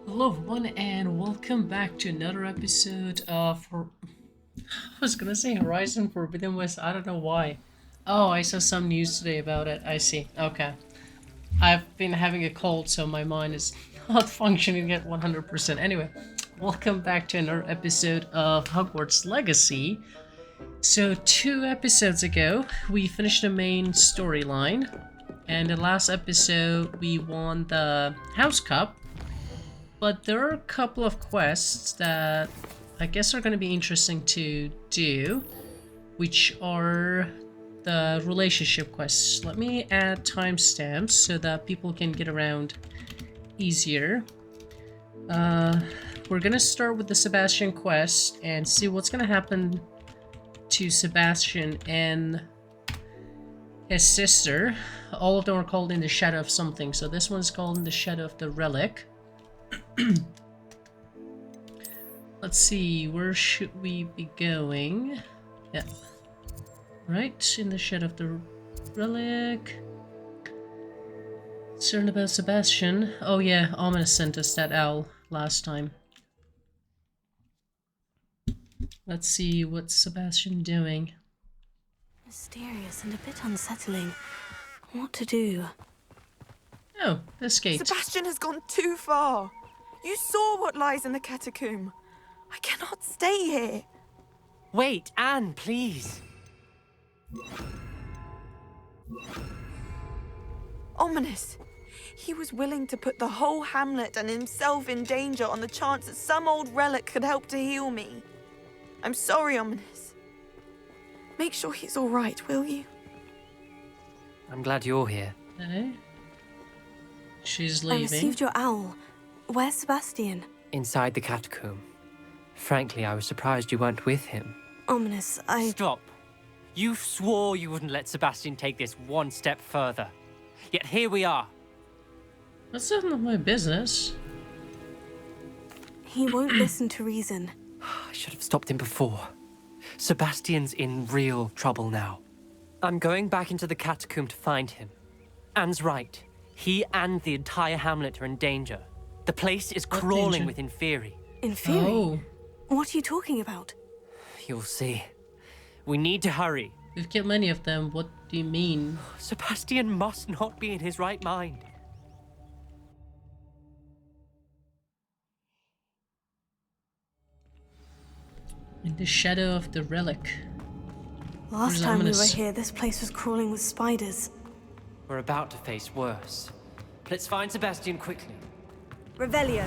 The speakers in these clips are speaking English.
Hello everyone and welcome back to another episode of I was gonna say Horizon Forbidden West. I don't know why. Oh, I saw some news today about it. I see. Okay. I've been having a cold, so my mind is not functioning at 100%. Anyway, welcome back to another episode of Hogwarts Legacy. So 2 episodes ago, we finished the main storyline, and the last episode we won the House Cup. But there are a couple of quests that I guess are going to be interesting to do, which are the relationship quests. Let me add timestamps so that people can get around easier. We're going to start with the Sebastian quest and see what's going to happen to Sebastian and his sister. All of them are called In the Shadow of something, so this one's called In the Shadow of the Relic. Let's see, where should we be going? Yeah. Right, in the shadow of the relic. Concerned about Sebastian. Oh yeah, Ominous sent us that owl last time. Let's see, what's Sebastian doing? Mysterious and a bit unsettling. What to do? Oh, this gate. Sebastian has gone too far. You saw what lies in the catacomb. I cannot stay here. Wait, Anne, please. Ominous. He was willing to put the whole hamlet and himself in danger on the chance that some old relic could help to heal me. I'm sorry, Ominous. Make sure he's all right, will you? I'm glad you're here. Okay. She's I leaving. received your owl. Where's Sebastian? Inside the catacomb. Frankly, I was surprised you weren't with him. Ominous, Stop. You swore you wouldn't let Sebastian take this one step further. Yet here we are. That's none of my business. He won't listen to reason. I should have stopped him before. Sebastian's in real trouble now. I'm going back into the catacomb to find him. Anne's right. He and the entire hamlet are in danger. The place is crawling with Inferi. Inferi? Oh. What are you talking about? You'll see. We need to hurry. We've killed many of them. What do you mean? Sebastian must not be in his right mind. In the shadow of the relic. Last Where's time we were Ominous? here, this place was crawling with spiders. We're about to face worse. Let's find Sebastian quickly. Revelio.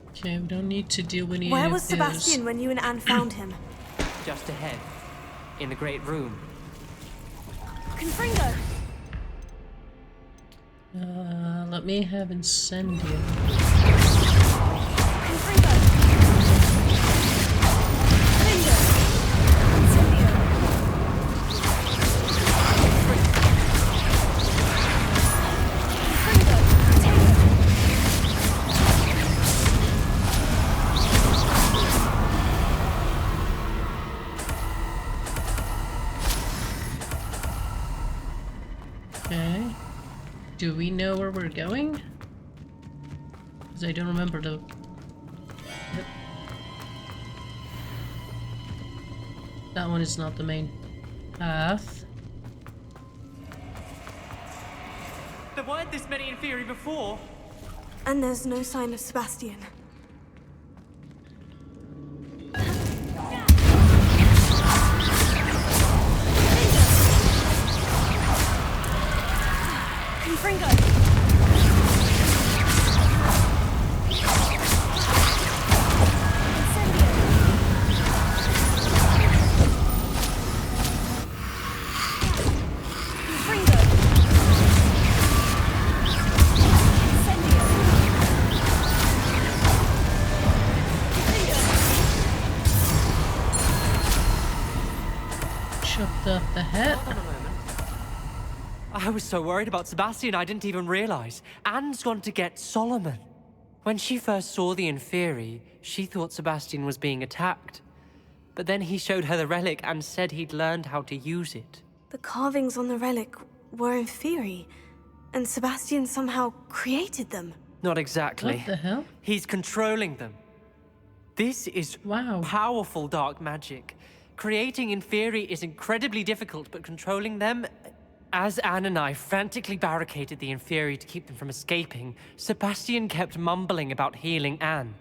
Okay, we don't need to deal with any Where of was those. Sebastian when you and Anne found him? Just ahead. In the great room. Confringo! Let me have Incendio. Confringo! Confringo! Incendio! Confringo! Potato! Okay. Do we know where we're going? Because I don't remember the... Yep. That one is not the main path. There weren't this many Inferi before. And there's no sign of Sebastian. Confringo! Chopped off the head. Hold on a moment. I was so worried about Sebastian I didn't even realize. Anne's gone to get Solomon. When she first saw the Inferi, she thought Sebastian was being attacked. But then he showed her the relic and said he'd learned how to use it. The carvings on the relic were Inferi, And Sebastian somehow created them. Not exactly. What the hell? He's controlling them. This is Wow. powerful dark magic. Creating in theory is incredibly difficult, but controlling them... As Anne and I frantically barricaded the inferi to keep them from escaping, Sebastian kept mumbling about healing Anne.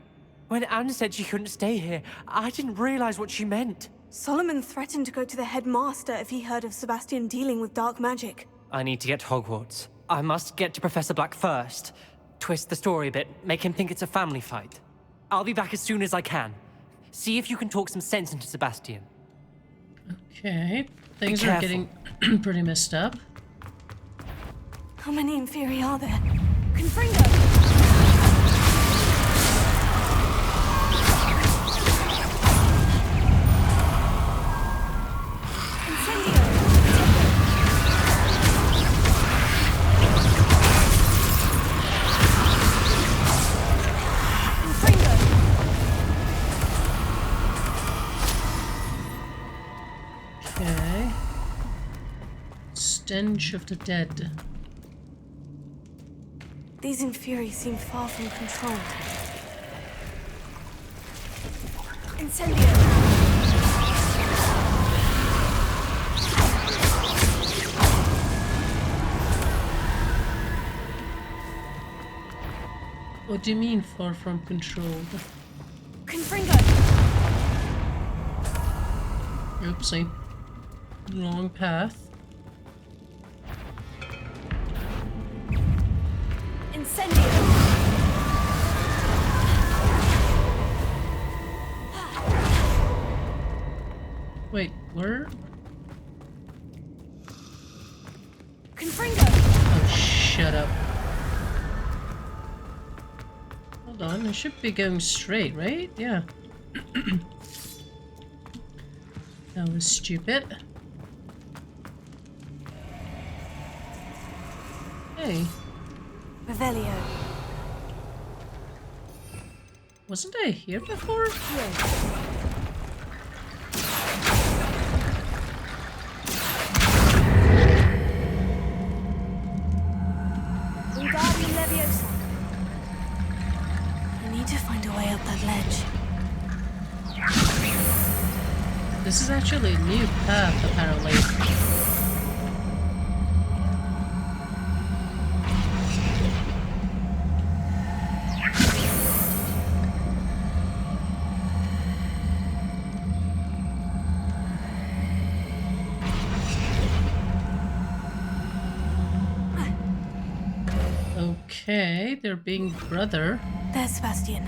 When Anne said she couldn't stay here, I didn't realize what she meant. Solomon threatened to go to the headmaster if he heard of Sebastian dealing with dark magic. I need to get to Hogwarts. I must get to Professor Black first. Twist the story a bit, make him think it's a family fight. I'll be back as soon as I can. See if you can talk some sense into Sebastian. Okay. Things are getting pretty messed up. How many inferi are there? Confringo! Okay. Stench of the dead. These inferi seem far from controlled. Incendio! What do you mean far from controlled? Confringo! Oopsie. Wrong path. Incendio! Wait, where? Confringo! Oh, shut up. Hold on, I should be going straight, right? Yeah. That was stupid. Hey, Revelio. wasn't I here before? Wingardium Leviosa. I need to find a way up that ledge. This is actually a new path, apparently. Okay, they're being brother. There's Sebastian.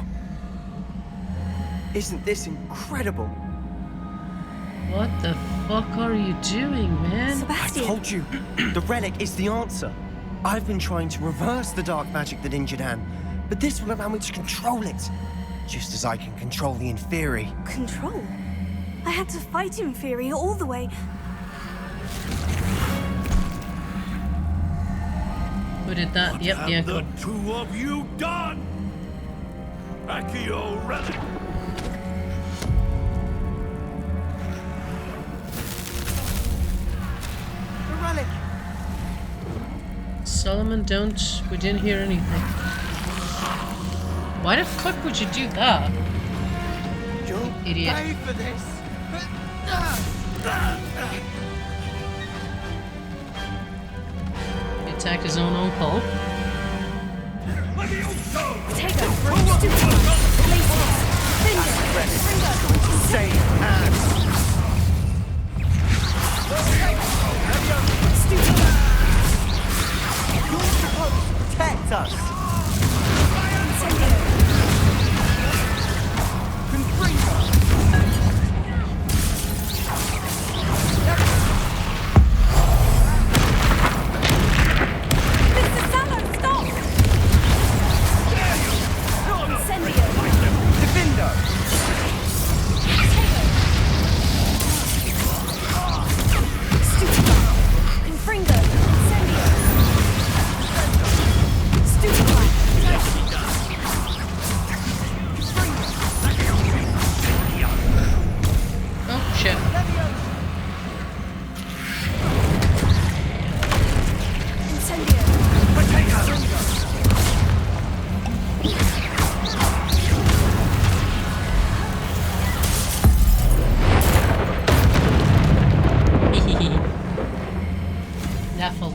Isn't this incredible? What the fuck are you doing, man? I Sebastian! told you, the relic is the answer. I've been trying to reverse the dark magic that injured Anne, but this will allow me to control it, just as I can control the inferi. Control? I had to fight inferi all the way. Who did that? What Yep, have yeah, the cool. two of you done? Accio Relic. The relic! Solomon, don't. We didn't hear anything. Why the fuck would you do that? You'll Idiot. pay for this! He attacked his own uncle. Take a first to places. Finger! Save Anne! You're supposed to protect us! Incendio! Mr. Sallow, stop! Incendio! Defender! Confringo! Incendio! Stupid!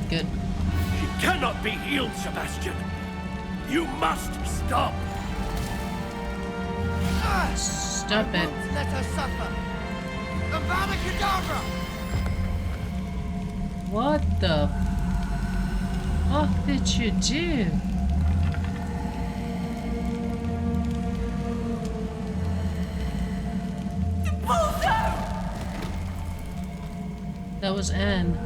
Good. She cannot be healed, Sebastian. You must stop. Stop it. Let her suffer. The BarraCuda! What the fuck did you do? That was Anne.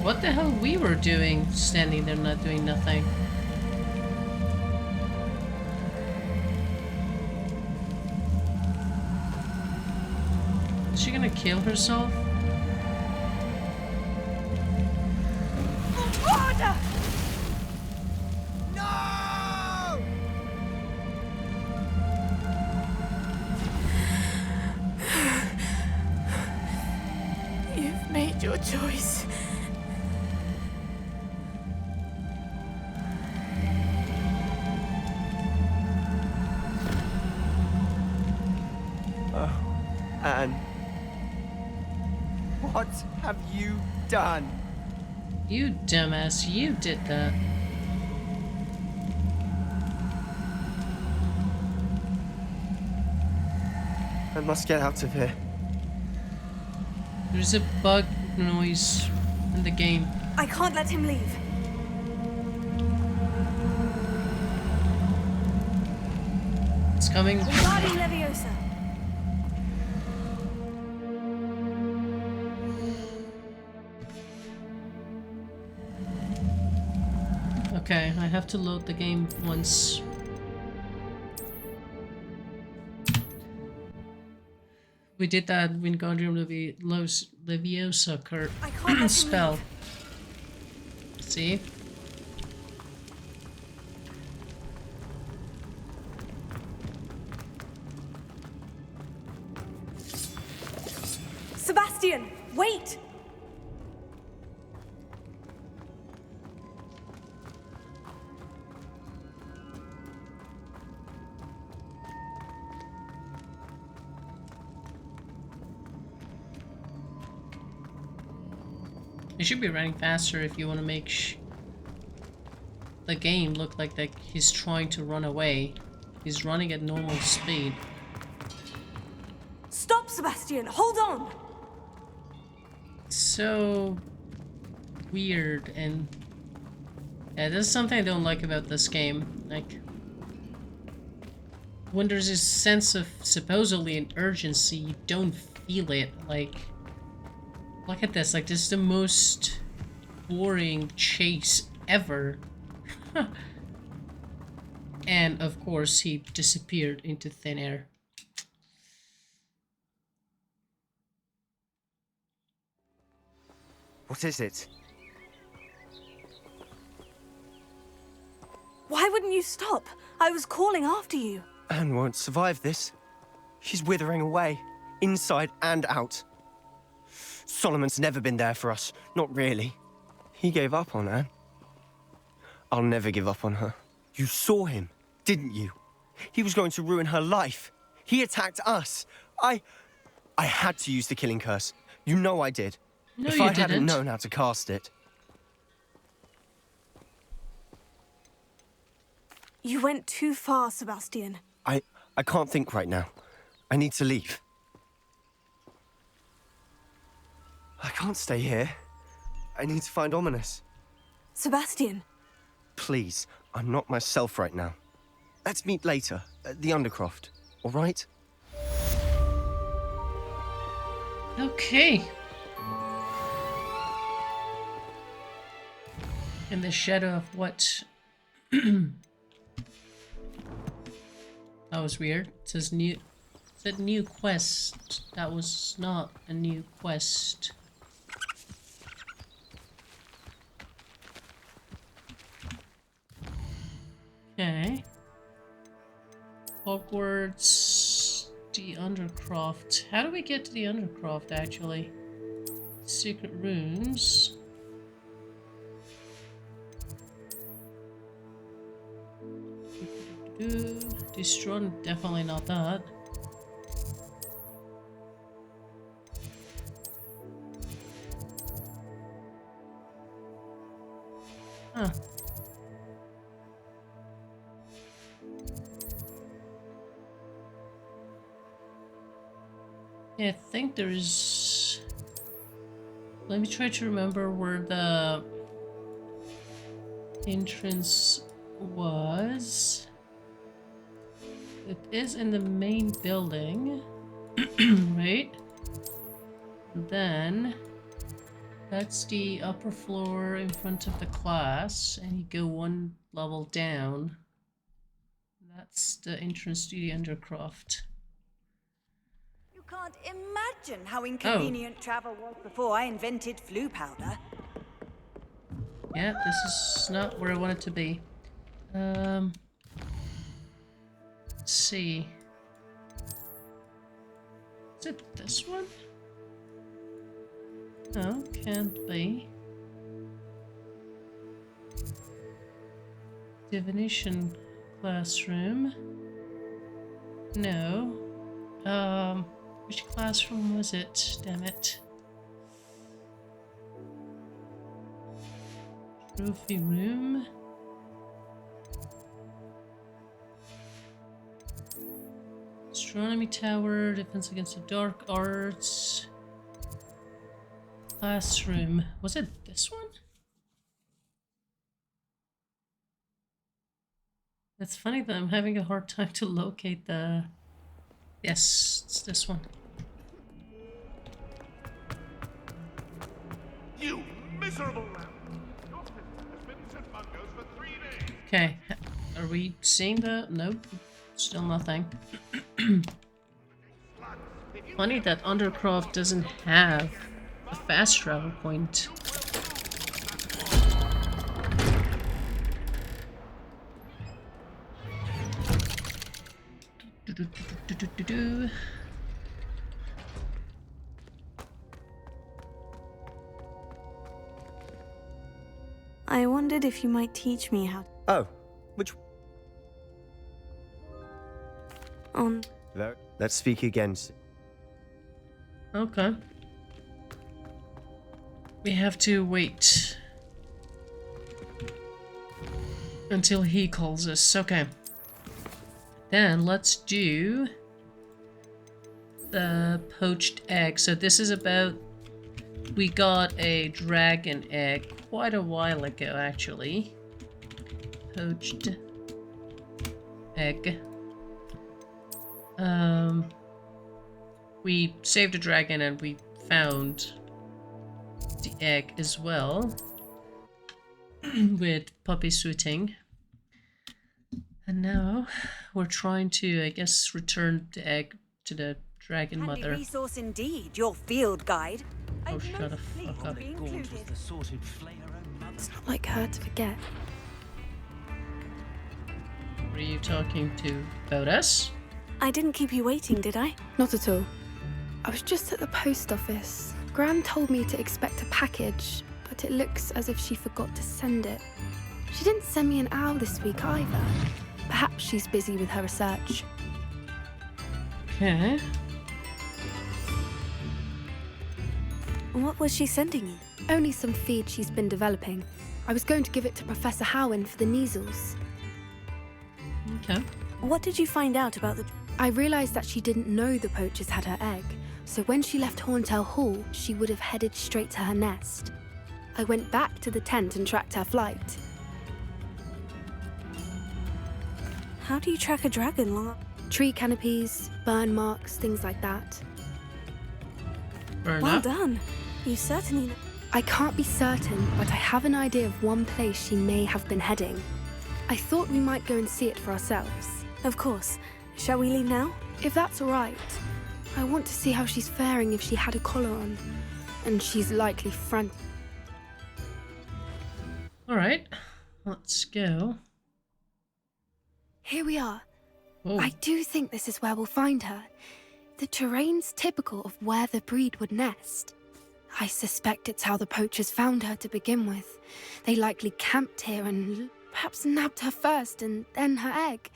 What the hell we were doing, standing there not doing nothing? Is she gonna kill herself? No! You've made your choice. Anne, what have you done? You dumbass, you did that. I must get out of here. There's a bug noise in the game. I can't let him leave. It's coming. Regarding Leviosa. Okay, I have to load the game once. We did that Wingardium Leviosa I can't let him spell. leave. See? Sebastian, wait! You should be running faster if you want to make the game look like he's trying to run away. He's running at normal speed. Stop, Sebastian! Hold on! So weird, and yeah, that's something I don't like about this game. Like, when there's this sense of supposedly an urgency, you don't feel it. Like, look at this, like, this is the most boring chase ever. And of course he disappeared into thin air. What is it? Why wouldn't you stop? I was calling after you. Anne won't survive this. She's withering away, inside and out. Solomon's never been there for us, not really. He gave up on Anne. I'll never give up on her. You saw him, didn't you? He was going to ruin her life. He attacked us. I had to use the killing curse. You know I did. No, if you I hadn't didn't. known how to cast it. You went too far, Sebastian. I can't think right now. I need to leave. I can't stay here. I need to find Ominous. Sebastian, Please, I'm not myself right now. Let's meet later at the Undercroft, all right? Okay. In the shadow of what? That was weird. It says new. It said new quest. That was not a new quest. Okay. Hogwarts, the Undercroft. How do we get to the Undercroft, actually? secret rooms. Destroy, definitely not that. Huh. Yeah, I think there is... Let me try to remember where the entrance was. It is in the main building, right? And then that's the upper floor in front of the class, and you go one level down. That's the entrance to the undercroft. You can't imagine how inconvenient travel was before I invented flu powder. Yeah, this is not where I want it to be. Let's see. Is it this one? No, can't be. Divination classroom. No. Which classroom was it? Damn it. Trophy room. Astronomy tower, defense against the dark arts. Classroom. Was it this one? It's funny that I'm having a hard time to locate the... Yes, it's this one. You miserable lamb! Your sister has been St. Mungo's for 3 days! Okay, are we seeing the... Nope, still nothing. Funny that Undercroft doesn't have a fast travel point. I wondered if you might teach me how Oh, which... on. Let's speak again. Okay. We have to wait until he calls us. Okay. Then let's do the poached egg. So this is about... We got a dragon egg quite a while ago, actually. Poached egg. We saved a dragon and we found the egg as well with puppy suiting. And now we're trying to, I guess, return the egg to the dragon Handy mother. resource indeed, your field guide. Oh, I'm shut most the pleased fuck to up. be included. It's not like her to forget. Were you talking to about us? I didn't keep you waiting, did I? Not at all. I was just at the post office. Gran told me to expect a package, but it looks as if she forgot to send it. She didn't send me an owl this week either. Perhaps she's busy with her research. Okay. What was she sending you? Only some feed she's been developing. I was going to give it to Professor Howen for the measles. Okay. What did you find out about the... I realised that she didn't know the poachers had her egg, so when she left Horntail Hall, she would have headed straight to her nest. I went back to the tent and tracked her flight. How do you track a dragon long... Tree canopies, burn marks, things like that. Fair Well enough. done. You certainly... I can't be certain, but I have an idea of one place she may have been heading. I thought we might go and see it for ourselves. Of course. Shall we leave now? If that's all right. I want to see how she's faring if she had a collar on. And she's likely frantic. Alright. Let's go. Here we are. Oh. I do think this is where we'll find her. The terrain's typical of where the breed would nest. I suspect it's how the poachers found her to begin with. They likely camped here and perhaps nabbed her first and then her egg.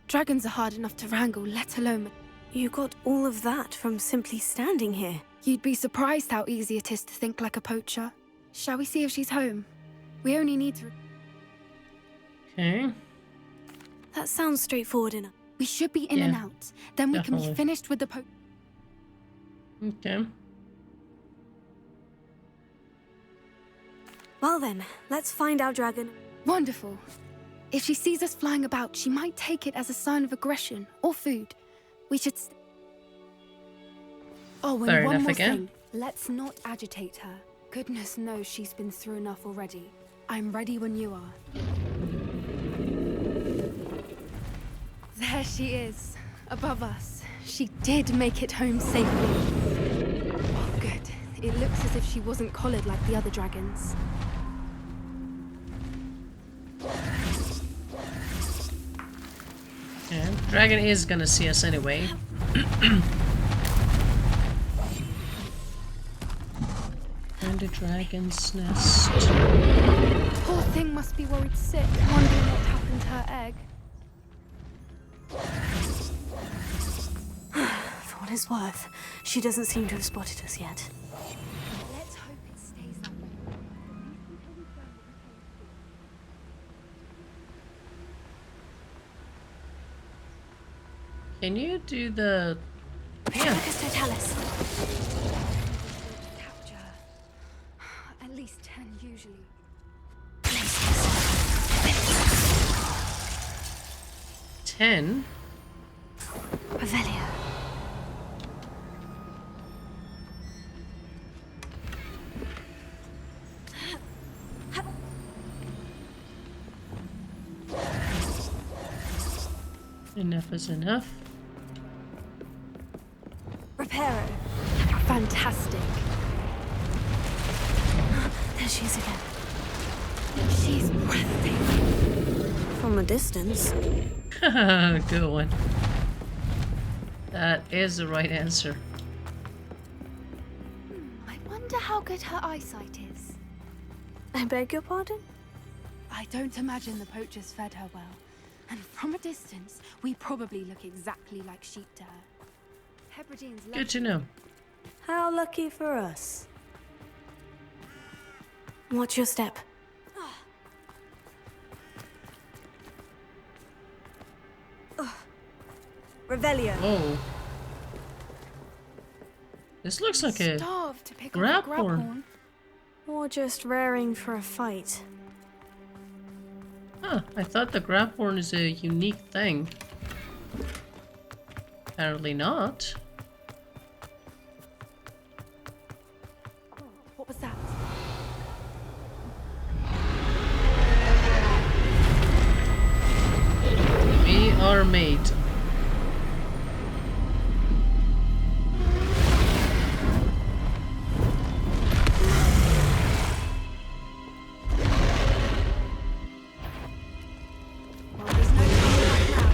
Dragons are hard enough to wrangle, let alone... You got all of that from simply standing here. You'd be surprised how easy it is to think like a poacher. Shall we see if she's home? We only need to... Okay. That sounds straightforward enough. We should be in and Yeah, out. Then we can definitely. be finished with the Okay. Well then, let's find our dragon. Wonderful. If she sees us flying about, she might take it as a sign of aggression or food. We should... Oh, and Fair one enough more again. thing. Let's not agitate her. Goodness knows she's been through enough already. I'm ready when you are. There she is, above us. She did make it home safely. Oh, good. It looks as if she wasn't collared like the other dragons. Yeah, dragon is gonna see us anyway. And the dragon's nest. Poor thing must be worried sick, wondering what happened to her egg. For what it's worth, she doesn't seem to have spotted us yet. Let's hope it stays that way. Can you do the... Yeah. Focus totalis. Capture. At least 10 usually. Places. 10? Revelio. Enough is enough. Reparo. Fantastic. There she is again. She's breathtaking. From a distance. Good one. That is the right answer. I wonder how good her eyesight is. I beg your pardon? I don't imagine the poachers fed her well. And from a distance, we probably look exactly like sheep to her. Hebrideans love Good to know. How lucky for us. Watch your step. Revelio. Oh. This looks like a... starved to pick grab up a grab horn. horn. Or just raring for a fight. Huh, I thought the grab horn is a unique thing. Apparently not. What was that? We are made. Well, there's no coming back now.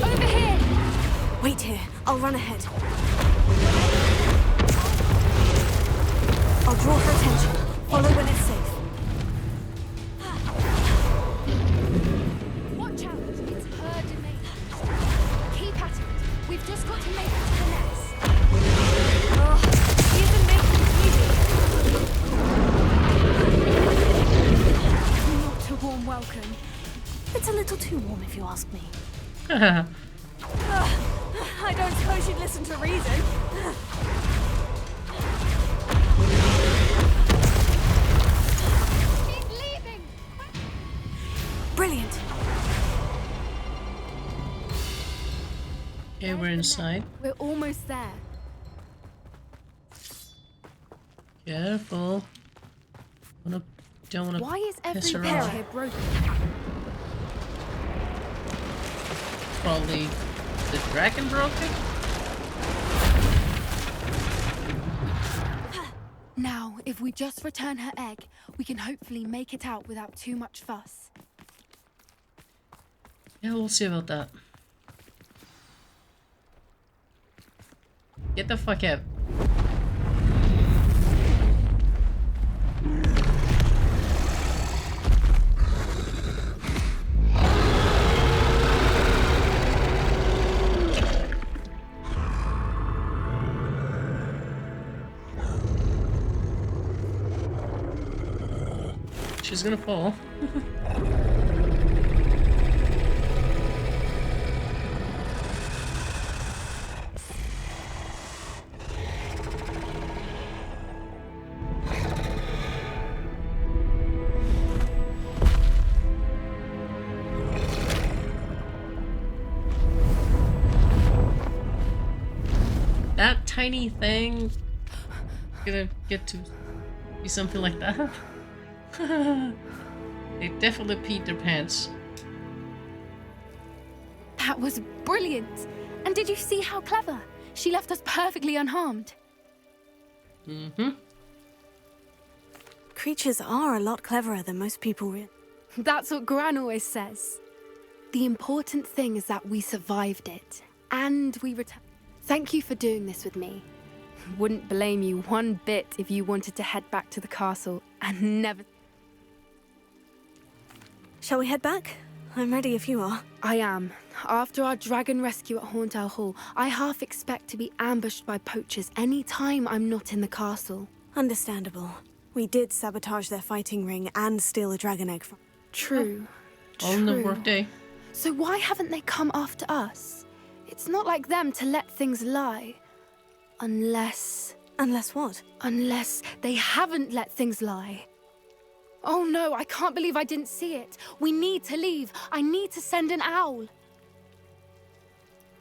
Over here! Wait here. I'll run ahead. I'll draw her attention. Follow when it's safe. Watch out! It's her domain. Keep at it. We've just got to make it to the nest. Oh, he isn't making it easy. Not a warm welcome. It's a little too warm if you ask me. Haha. I don't suppose you'd listen to reason. She's leaving! Brilliant. Okay, we're inside. We're almost there. Careful. Don't wanna Why is piss every her pair off. here broken? Probably the dragon broke it? Now, if we just return her egg, we can hopefully make it out without too much fuss. Yeah, we'll see about that. Get the fuck out. She's gonna fall. That tiny thing gonna get to be something like that? They definitely peed their pants. That was brilliant. And did you see how clever? She left us perfectly unharmed. Mm-hmm. Creatures are a lot cleverer than most people realize. That's what Gran always says. The important thing is that we survived it. And we returned. Thank you for doing this with me. Wouldn't blame you one bit if you wanted to head back to the castle and never... Shall we head back? I'm ready if you are. I am. After our dragon rescue at Hauntow Hall, I half expect to be ambushed by poachers any time I'm not in the castle. Understandable. We did sabotage their fighting ring and steal a dragon egg from... True. All in the workday. So why haven't they come after us? It's not like them to let things lie. Unless... Unless what? Unless they haven't let things lie. Oh no, I can't believe I didn't see it. We need to leave. I need to send an owl.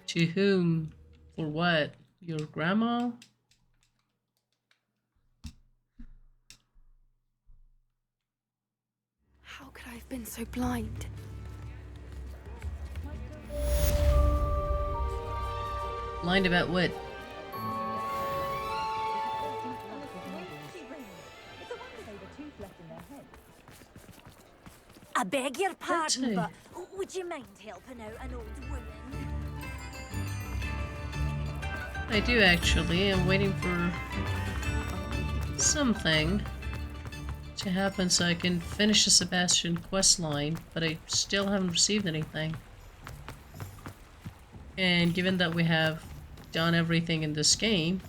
To whom? For what? Your grandma? How could I have been so blind? Blind about what? I beg your pardon, Bertie. but would you mind helping out an old woman? I do actually. I'm waiting for something to happen so I can finish the Sebastian quest line, but I still haven't received anything. And given that we have done everything in this game,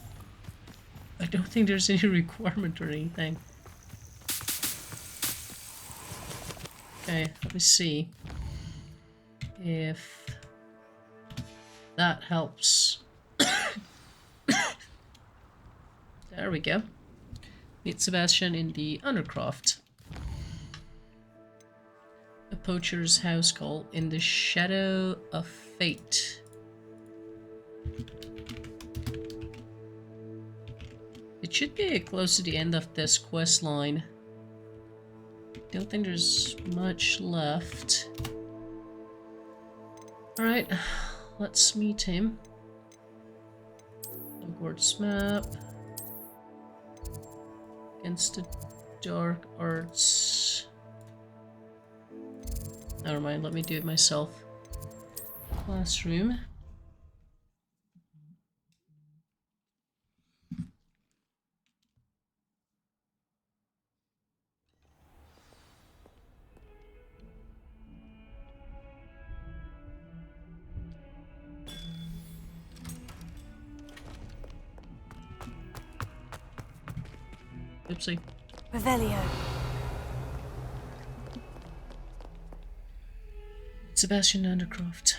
I don't think there's any requirement or anything. Okay, let me see if that helps. There we go. Meet Sebastian in the Undercroft. A poacher's house call in the shadow of fate. It should be close to the end of this quest line. Don't think there's much left. Alright, let's meet him. Hogwarts map. Against the dark arts. Never mind, let me do it myself. Classroom. Oopsie. Revelio. Sebastian Undercroft.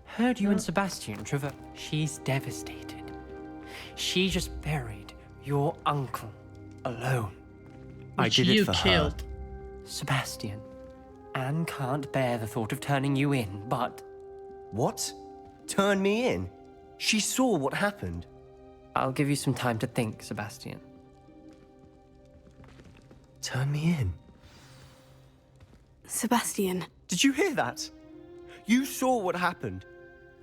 Heard you and Sebastian traverse. She's devastated. She just buried your uncle alone. I Which did it you for killed. Sebastian, Anne can't bear the thought of turning you in, but What? Turn me in? She saw what happened. I'll give you some time to think, Sebastian. Turn me in? Sebastian. Did you hear that? You saw what happened.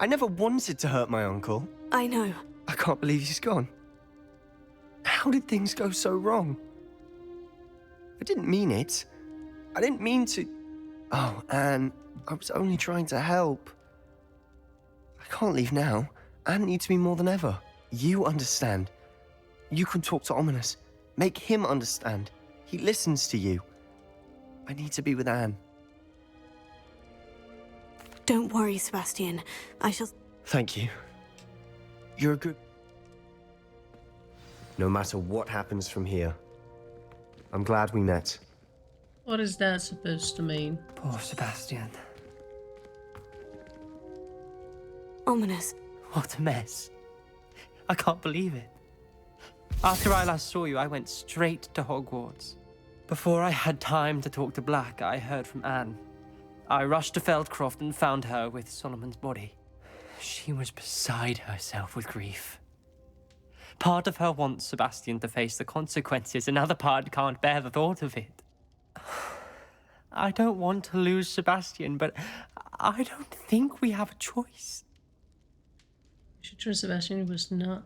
I never wanted to hurt my uncle. I know. I can't believe he's gone. How did things go so wrong? I didn't mean it. I didn't mean to... Oh, Anne, I was only trying to help. I can't leave now. Anne needs me more than ever. You understand. You can talk to Ominous. Make him understand. He listens to you. I need to be with Anne. Don't worry, Sebastian. I shall... Thank you. You're a good... No matter what happens from here, I'm glad we met. What is that supposed to mean? Poor Sebastian. Ominous. What a mess. I can't believe it. After I last saw you, I went straight to Hogwarts. Before I had time to talk to Black, I heard from Anne. I rushed to Feldcroft and found her with Solomon's body. She was beside herself with grief. Part of her wants Sebastian to face the consequences, another part can't bear the thought of it. I don't want to lose Sebastian, but I don't think we have a choice. You should turn Sebastian was not...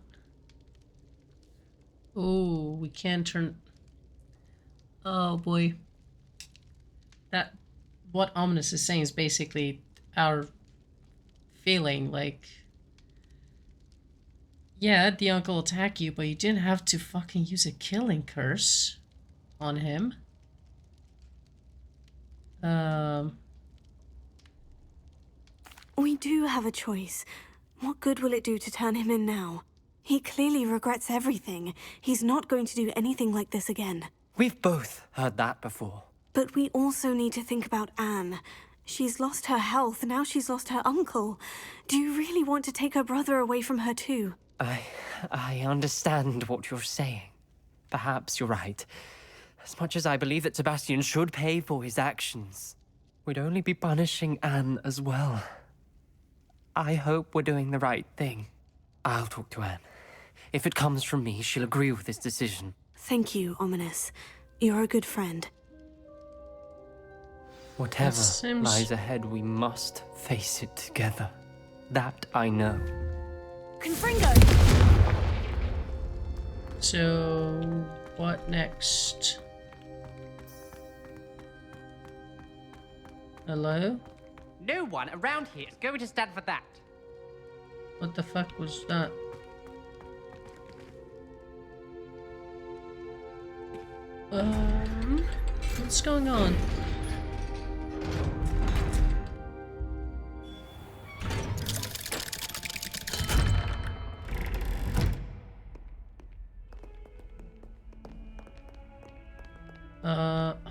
Oh, we can't turn... Oh boy. That... What Ominous is saying is basically our feeling, like... Yeah, the uncle attack you, but you didn't have to fucking use a killing curse on him. We do have a choice. What good will it do to turn him in now? He clearly regrets everything. He's not going to do anything like this again. We've both heard that before. But we also need to think about Anne. She's lost her health, now she's lost her uncle. Do you really want to take her brother away from her too? I understand what you're saying. Perhaps you're right. As much as I believe that Sebastian should pay for his actions, we'd only be punishing Anne as well. I hope we're doing the right thing. I'll talk to Anne. If it comes from me, she'll agree with this decision. Thank you, Ominous. You're a good friend. Whatever lies ahead, we must face it together. That I know. Confringo! So, what next? Hello? No one around here is going to stand for that. What the fuck was that? What's going on?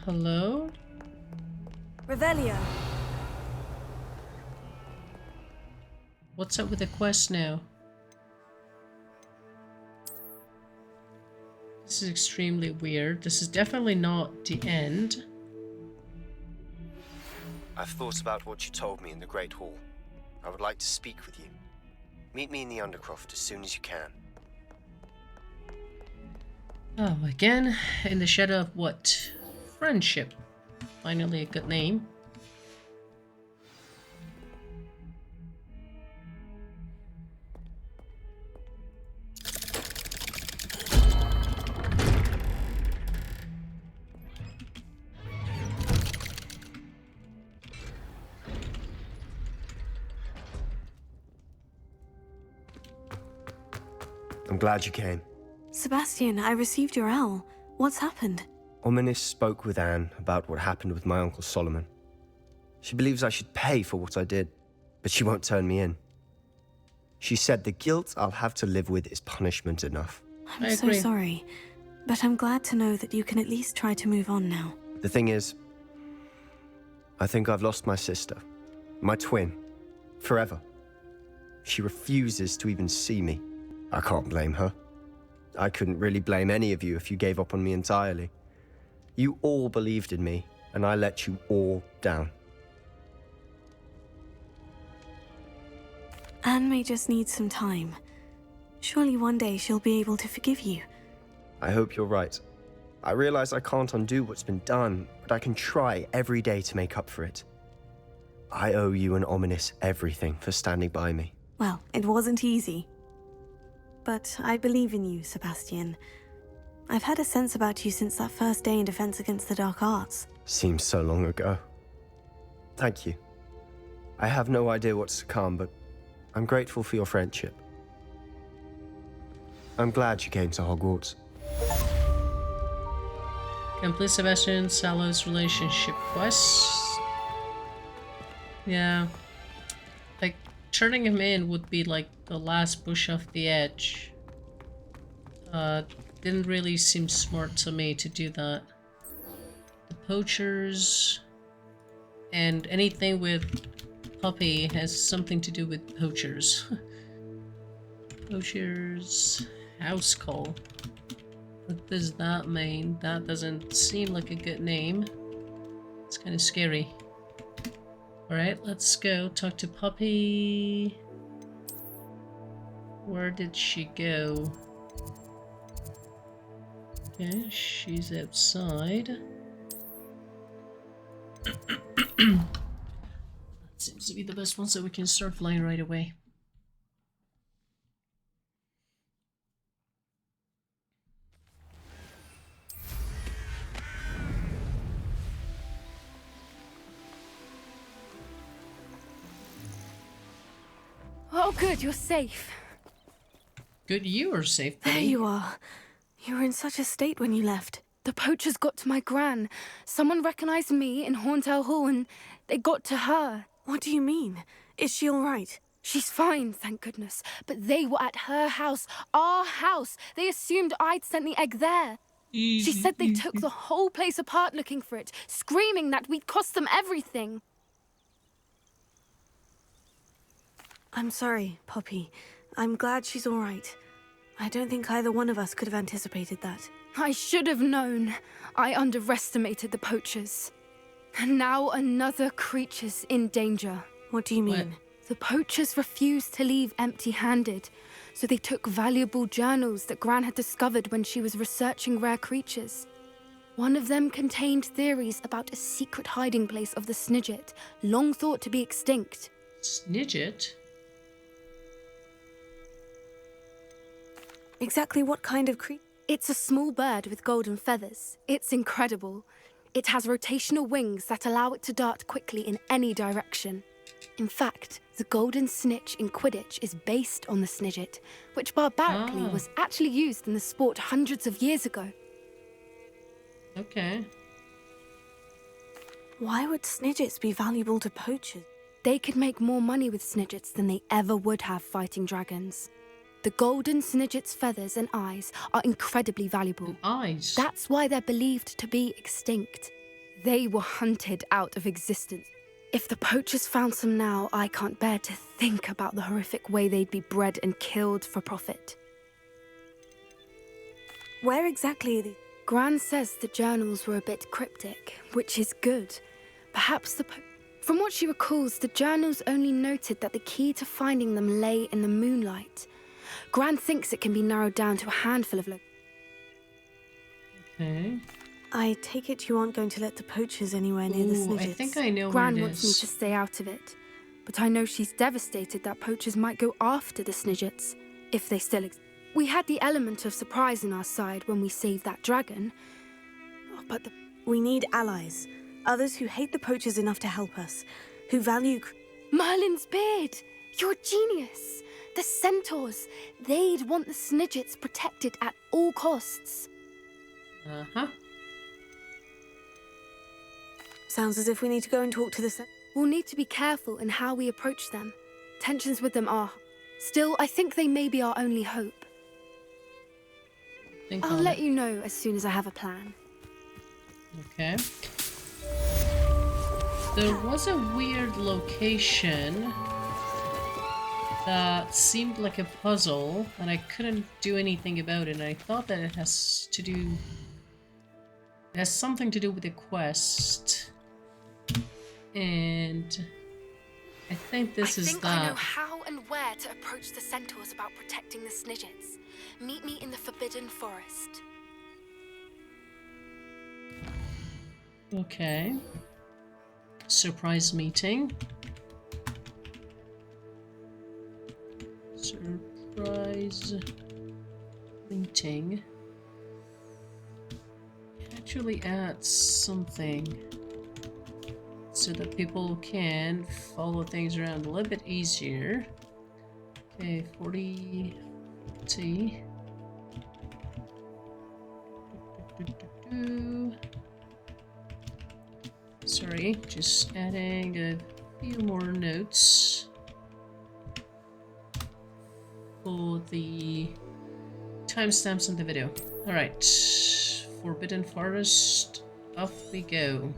Hello? Revelio. What's up with the quest now? This is extremely weird. This is definitely not the end. I've thought about what you told me in the Great Hall. I would like to speak with you. Meet me in the Undercroft as soon as you can. Oh, again? In the shadow of what? Friendship. Finally a good name. I'm glad you came. Sebastian, I received your owl. What's happened? Ominous spoke with Anne about what happened with my uncle Solomon. She believes I should pay for what I did, but she won't turn me in. She said the guilt I'll have to live with is punishment enough. I'm so sorry, but I'm glad to know that you can at least try to move on now. The thing is, I think I've lost my sister, my twin, forever. She refuses to even see me. I can't blame her. I couldn't really blame any of you if you gave up on me entirely. You all believed in me, and I let you all down. Anne may just need some time. Surely one day she'll be able to forgive you. I hope you're right. I realize I can't undo what's been done, but I can try every day to make up for it. I owe you and Ominous everything for standing by me. Well, it wasn't easy. But I believe in you, Sebastian. I've had a sense about you since that first day in Defense Against the Dark Arts. Seems so long ago. Thank you. I have no idea what's to come, but I'm grateful for your friendship. I'm glad you came to Hogwarts. Complete Sebastian and Salo's relationship quest. Yeah. Like, turning him in would be like the last push off the edge. Didn't really seem smart to me to do that. The Poachers and anything with Puppy has something to do with Poachers. Poachers house call. What does that mean? That doesn't seem like a good name. It's kind of scary. Alright, let's go talk to Puppy. Where did she go? Okay, she's outside. That seems to be the best one, so we can start flying right away. Oh, good, you're safe. Good, you are safe, buddy. There you are. You were in such a state when you left. The poachers got to my gran. Someone recognized me in Horntail Hall and they got to her. What do you mean? Is she all right? She's fine, thank goodness. But they were at her house, our house. They assumed I'd sent the egg there. She said they took the whole place apart looking for it, screaming that we'd cost them everything. I'm sorry, Poppy. I'm glad she's all right. I don't think either one of us could have anticipated that. I should have known. I underestimated the poachers. And now another creature's in danger. What do you mean? The poachers refused to leave empty-handed, so they took valuable journals that Gran had discovered when she was researching rare creatures. One of them contained theories about a secret hiding place of the Snidget, long thought to be extinct. Snidget? Exactly what kind of creature? It's a small bird with golden feathers. It's incredible. It has rotational wings that allow it to dart quickly in any direction. In fact, the golden snitch in Quidditch is based on the Snidget, which barbarically was actually used in the sport hundreds of years ago. Okay. Why would Snidgets be valuable to poachers? They could make more money with Snidgets than they ever would have fighting dragons. The golden Snidget's feathers and eyes are incredibly valuable. Eyes? That's why they're believed to be extinct. They were hunted out of existence. If the poachers found some now, I can't bear to think about the horrific way they'd be bred and killed for profit. Where exactly are they? Gran says the journals were a bit cryptic, which is good. Perhaps From what she recalls, the journals only noted that the key to finding them lay in the moonlight. Gran thinks it can be narrowed down to a handful of Okay. I take it you aren't going to let the poachers anywhere near the Snidgets. I think I know Gran where it wants me is. to stay out of it. But I know she's devastated that poachers might go after the Snidgets, if they still exist. We had the element of surprise on our side when we saved that dragon. But we need allies. Others who hate the poachers enough to help us. Who value... Merlin's beard! You're a genius! The Centaurs! They'd want the Snidgets protected at all costs. Uh-huh. Sounds as if we need to go and talk to the... We'll need to be careful in how we approach them. Tensions with them are... Still, I think they may be our only hope. I'll let you know as soon as I have a plan. Okay. There was a weird location that seemed like a puzzle, and I couldn't do anything about it, and I thought that it has something to do with the quest. And I think this is that. I know how and where to approach the Centaurs about protecting the Snidgets. Meet me in the Forbidden Forest. Okay. Surprise meeting. Surprise meeting. Actually add something so that people can follow things around a little bit easier. Okay, 40 T. Sorry, just adding a few more notes for the timestamps in the video. Alright, Forbidden Forest, off we go.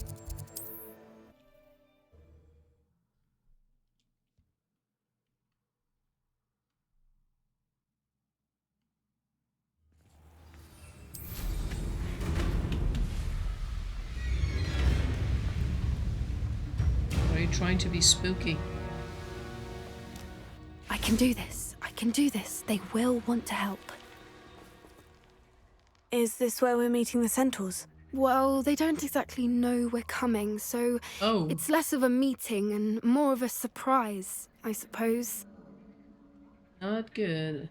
Trying to be spooky. I can do this. I can do this. They will want to help. Is this where we're meeting the Centaurs? Well, they don't exactly know we're coming, so it's less of a meeting and more of a surprise, I suppose. Not good.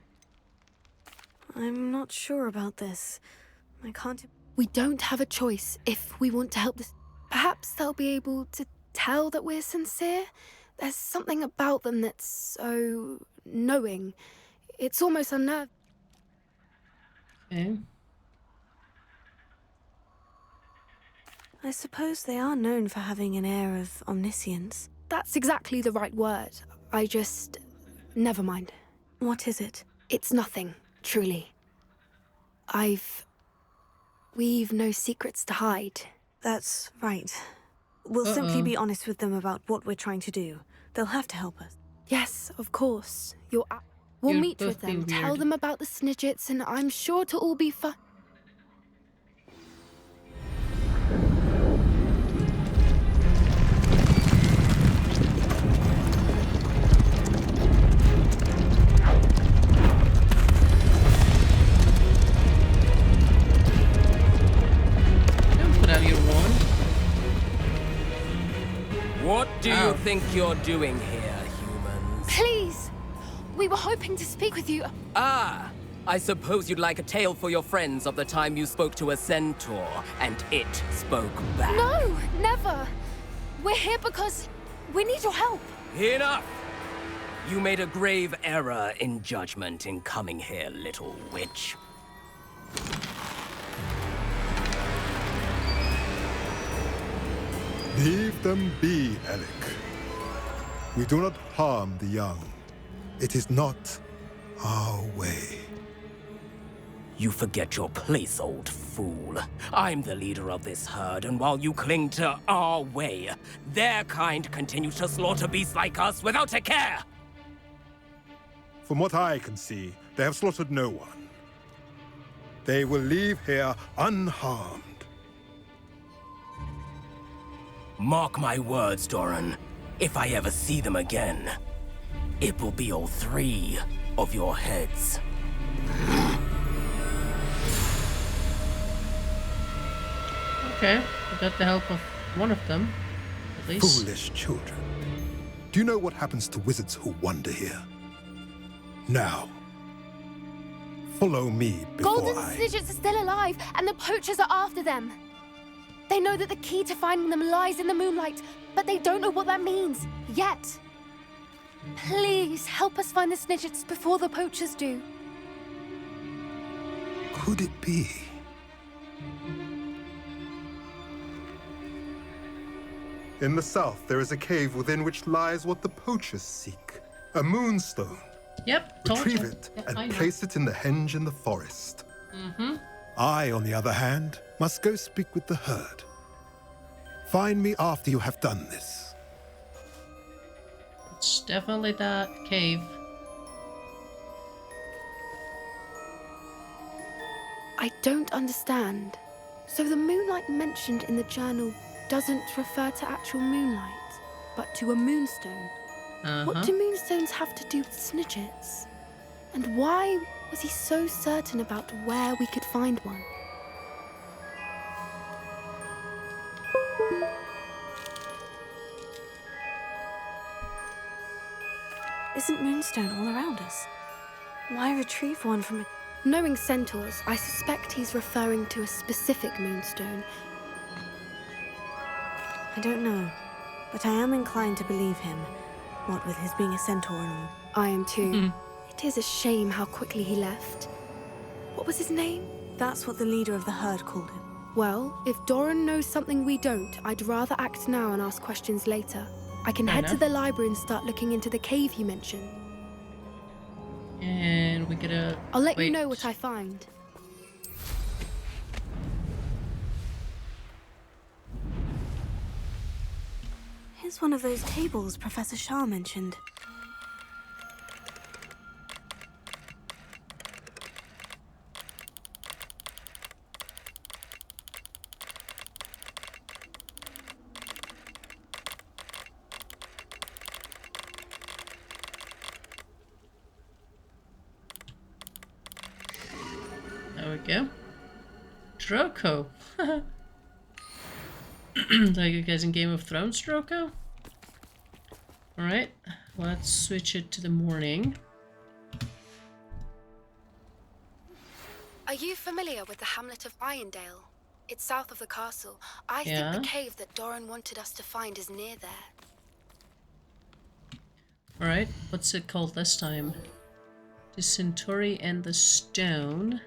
I'm not sure about this. I can't... We don't have a choice if we want to help this. Perhaps they'll be able to tell that we're sincere. There's something about them that's so knowing. It's almost unnerving. Okay. I suppose they are known for having an air of omniscience. That's exactly the right word. I just... Never mind. What is it? It's nothing, truly. We've no secrets to hide. That's right. We'll simply be honest with them about what we're trying to do. They'll have to help us. Yes, of course. We'll meet with them, tell them about the Snidgets, and I'm sure to all be fine. Don't put out your wand. What do you think you're doing here, humans? Please! We were hoping to speak with you. Ah! I suppose you'd like a tale for your friends of the time you spoke to a centaur, and it spoke back. No! Never! We're here because we need your help. Enough! You made a grave error in judgment in coming here, little witch. Leave them be, Relic. We do not harm the young. It is not our way. You forget your place, old fool. I'm the leader of this herd, and while you cling to our way, their kind continues to slaughter beasts like us without a care! From what I can see, they have slaughtered no one. They will leave here unharmed. Mark my words, Doran. If I ever see them again, it will be all 3 of your heads. Okay, we got the help of one of them, at least. Foolish children. Do you know what happens to wizards who wander here? Now, follow me before Golden Snidgets are still alive, and the Poachers are after them. They know that the key to finding them lies in the moonlight, but they don't know what that means, yet. Please, help us find the Snidgets before the Poachers do. Could it be? In the south, there is a cave within which lies what the Poachers seek. A moonstone. Yep, Retrieve it and place it in the henge in the forest. I, on the other hand, must go speak with the herd. Find me after you have done this. It's definitely that cave. I don't understand. So the moonlight mentioned in the journal doesn't refer to actual moonlight, but to a moonstone. What do moonstones have to do with Snidgets? And why was he so certain about where we could find one? Isn't moonstone all around us? Why retrieve one from a... Knowing Centaurs, I suspect he's referring to a specific moonstone. I don't know, but I am inclined to believe him, what with his being a centaur and all. I am too. It is a shame how quickly he left. What was his name? That's what the leader of the herd called him. Well, if Doran knows something we don't, I'd rather act now and ask questions later. I can head to the library and start looking into the cave you mentioned. And we gotta... I'll let you know what I find. Here's one of those tables Professor Shah mentioned. There we go. Droco. Like you guys in Game of Thrones, Droco? Alright, let's switch it to the morning. Are you familiar with the hamlet of Irondale? It's south of the castle. I think the cave that Doran wanted us to find is near there. Alright, what's it called this time? The Centauri and the Stone.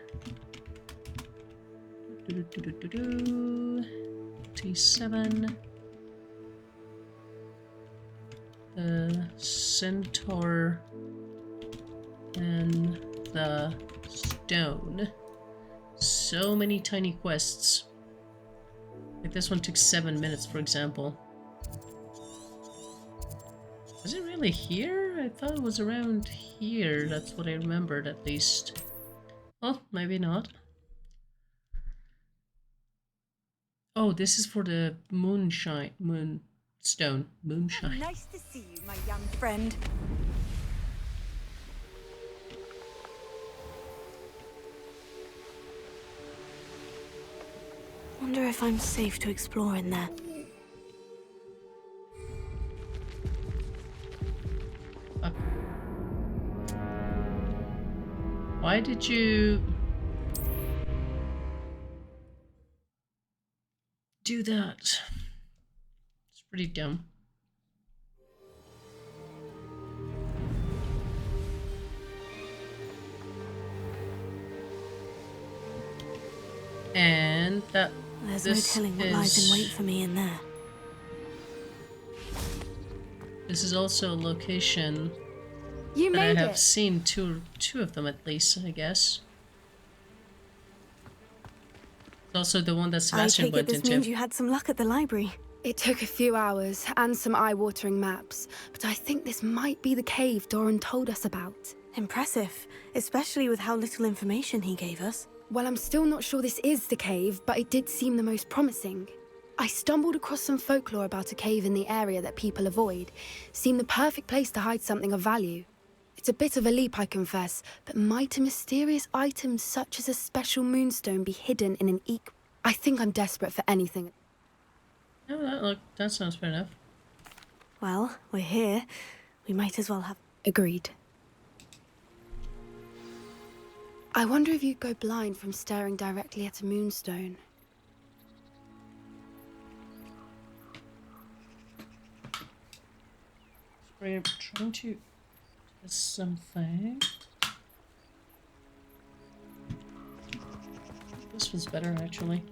T7. The Centaur and the Stone. So many tiny quests. Like this one took 7 minutes, for example. Was it really here? I thought it was around here. That's what I remembered, at least. Well, maybe not. Oh, this is for the moonstone. Moonshine. Nice to see you, my young friend. Wonder if I'm safe to explore in there. Why did you do that? It's pretty dumb. And that there's no telling what lies in wait for me in there. This is also a location you that made I have it. seen two of them at least, I guess. It's also the one that Sebastian went this into. means you had some luck at the library. It took a few hours and some eye-watering maps, but I think this might be the cave Doran told us about. Impressive, especially with how little information he gave us. Well, I'm still not sure this is the cave, but it did seem the most promising. I stumbled across some folklore about a cave in the area that people avoid. Seemed the perfect place to hide something of value. It's a bit of a leap, I confess, but might a mysterious item such as a special moonstone be hidden in an I think I'm desperate for anything. Oh, that sounds fair enough. Well, we're here. We might as well have... Agreed. I wonder if you'd go blind from staring directly at a moonstone. We're trying to test something. This was better, actually.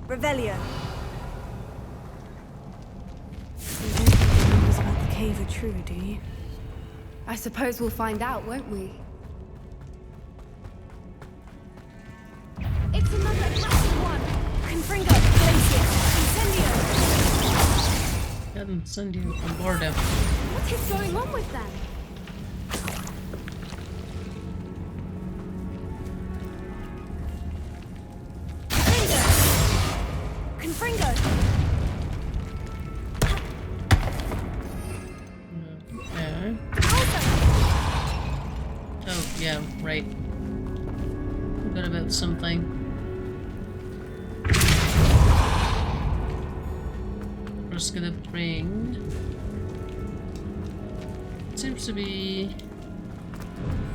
Revelio. You don't think the rumors about the cave are true, do you? I suppose we'll find out, won't we? It's another massive one! Confringo, Glacier, Incendio! Got Incendio on board him. What is going on with them? Confringo! Okay. Oh, yeah, right. Forgot about something. Who's gonna bring? Seems to be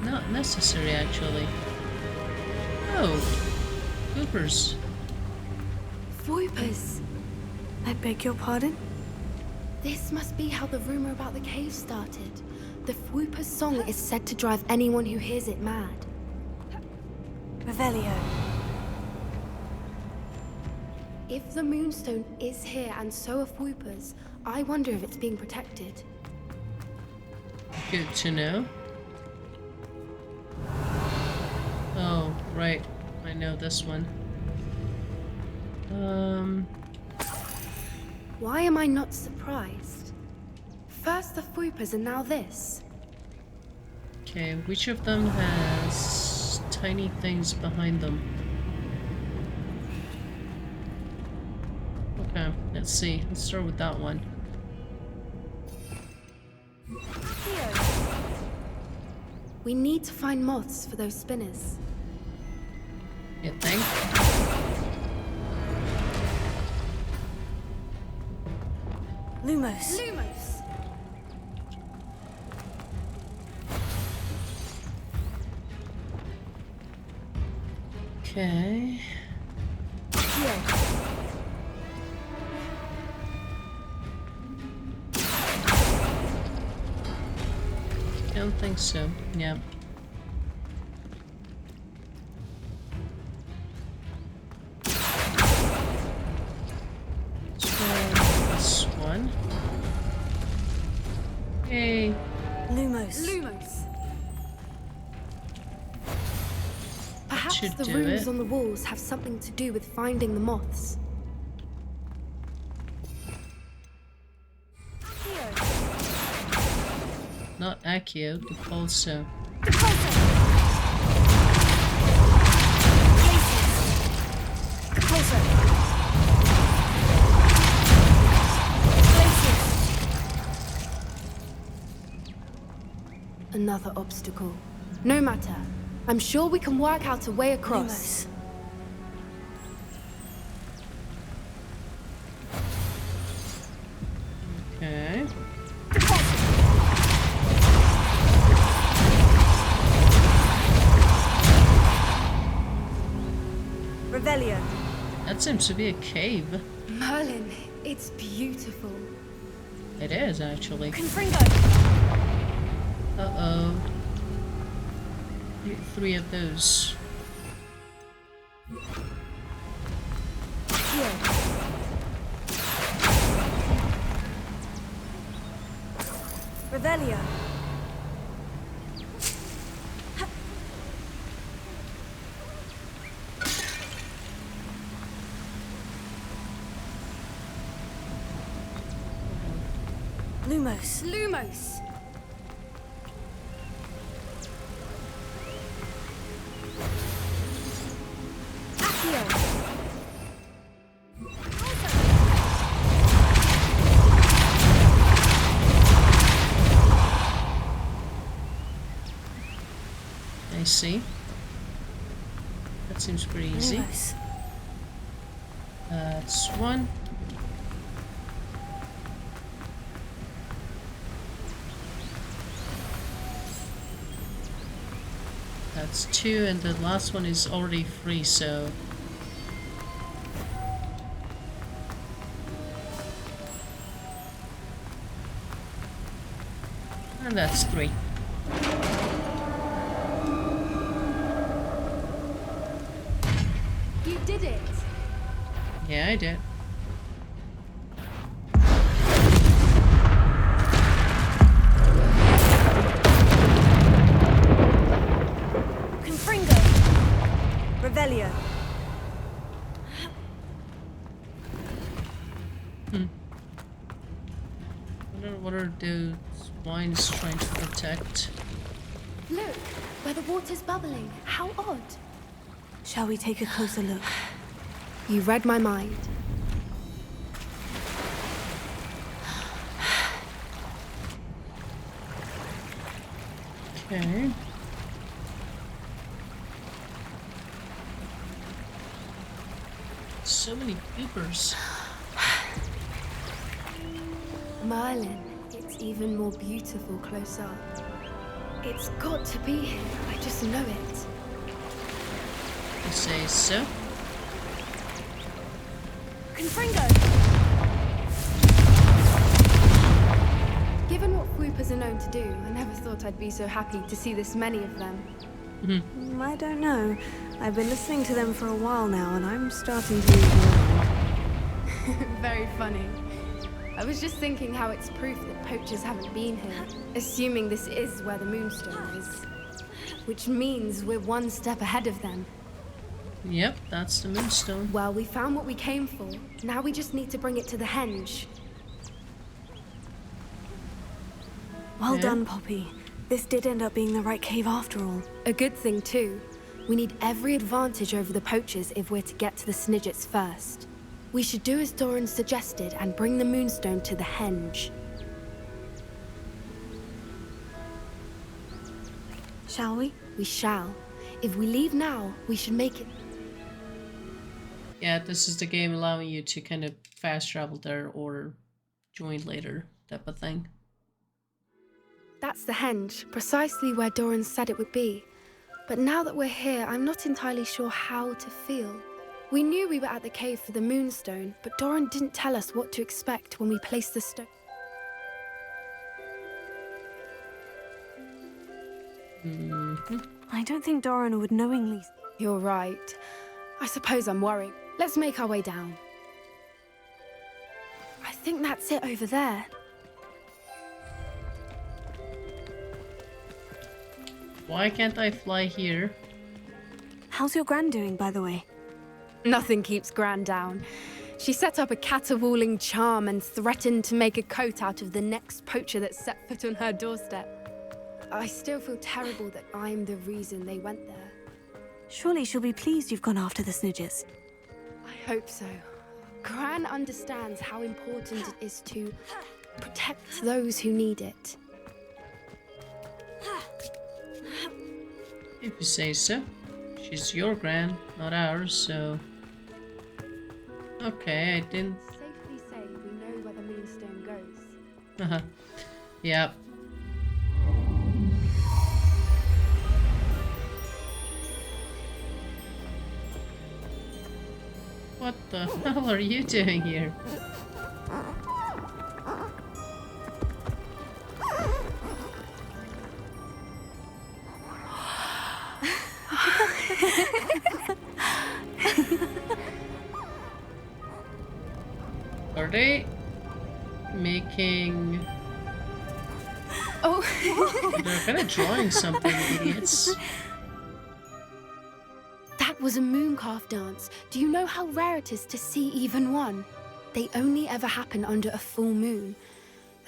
not necessary actually. Oh, Coopers. Swoopers. I beg your pardon? This must be how the rumor about the cave started. The Swoopers song is said to drive anyone who hears it mad. Revelio. If the Moonstone is here and so are Swoopers, I wonder if it's being protected. Good to know. Oh, right. I know this one. Why am I not surprised? First the Swoopers and now this. Okay, which of them has tiny things behind them? Okay, let's see. Let's start with that one. We need to find moths for those spinners. You think? Lumos. Lumos! Okay. Don't think so. Yeah. This one. Hey. Lumos. Lumos! Perhaps should the do runes it. on the walls have something to do with finding the moths. Not Accio, the Pulsar. Another obstacle. No matter. I'm sure we can work out a way across. Lumos. Okay. Revelio. That seems to be a cave. Merlin, it's beautiful. It is, actually. Confringo. Uh-oh. Three of those. Revelio. Lumos. Lumos! I see. That seems pretty easy. Lumos. That's one. That's two, and the last one is already free, so... And that's three. You did it! Yeah, I did. Confringo. Revelio. What are those wines trying to protect? Look, where the water's bubbling. How odd. Shall we take a closer look? You read my mind. Okay. So many creepers. Merlin, it's even more beautiful close up. It's got to be him. I just know it. You say so? Confringo! Given what swoopers are known to do, I never thought I'd be so happy to see this many of them. I don't know. I've been listening to them for a while now, and I'm starting to lose my... Very funny. I was just thinking how it's proof that poachers haven't been here, assuming this is where the Moonstone is. Which means we're one step ahead of them. Yep, that's the Moonstone. Well, we found what we came for. Now we just need to bring it to the henge. Well done, Poppy. This did end up being the right cave after all. A good thing, too. We need every advantage over the poachers if we're to get to the Snidgets first. We should do as Doran suggested and bring the Moonstone to the henge. Shall we? We shall. If we leave now, we should make it... Yeah, this is the game allowing you to kind of fast travel there or join later, type of thing. That's the henge, precisely where Doran said it would be. But now that we're here, I'm not entirely sure how to feel. We knew we were at the cave for the Moonstone, but Doran didn't tell us what to expect when we placed the stone. I don't think Doran would knowingly... You're right. I suppose I'm worried. Let's make our way down. I think that's it over there. Why can't I fly here? How's your Gran doing, by the way? Nothing keeps Gran down. She set up a caterwauling charm and threatened to make a coat out of the next poacher that set foot on her doorstep. I still feel terrible that I'm the reason they went there. Surely she'll be pleased you've gone after the Snidgets. I hope so. Gran understands how important it is to protect those who need it. If you say so. She's your Gran, not ours, so... Okay, I didn't... Safely say we know where the Moonstone goes. Yep. What the hell are you doing here? Are they making... Oh! They're kind of drawing something, idiots. That was a mooncalf dance. Do you know how rare it is to see even one? They only ever happen under a full moon.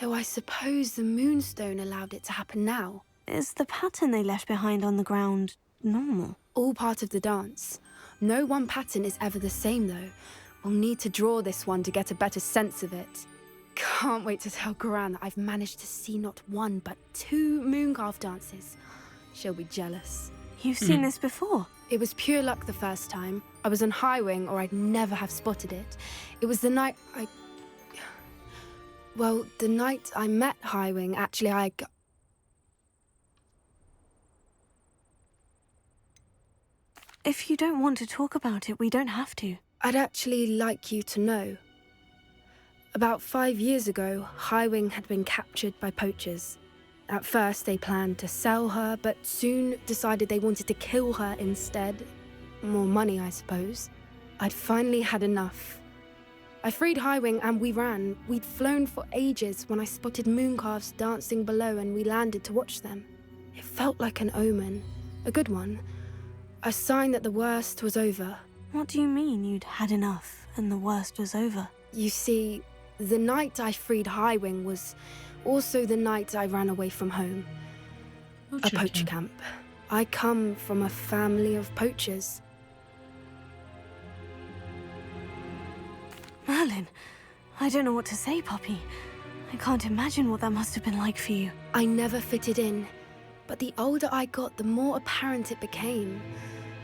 Though I suppose the Moonstone allowed it to happen now. Is the pattern they left behind on the ground normal? All part of the dance. No one pattern is ever the same, though. We'll need to draw this one to get a better sense of it. Can't wait to tell Gran that I've managed to see not one, but 2 mooncalf dances. She'll be jealous. You've seen this before? It was pure luck the first time. I was on Highwing, or I'd never have spotted it. It was the night Well, the night I met Highwing, actually, If you don't want to talk about it, we don't have to. I'd actually like you to know. About 5 years ago, Highwing had been captured by poachers. At first, they planned to sell her, but soon decided they wanted to kill her instead. More money, I suppose. I'd finally had enough. I freed Highwing and we ran. We'd flown for ages when I spotted mooncalves dancing below and we landed to watch them. It felt like an omen. A good one. A sign that the worst was over. What do you mean you'd had enough and the worst was over? You see, the night I freed Highwing was also the night I ran away from home. A poacher camp. I come from a family of poachers. Merlin, I don't know what to say, Poppy. I can't imagine what that must have been like for you. I never fitted in, but the older I got, the more apparent it became.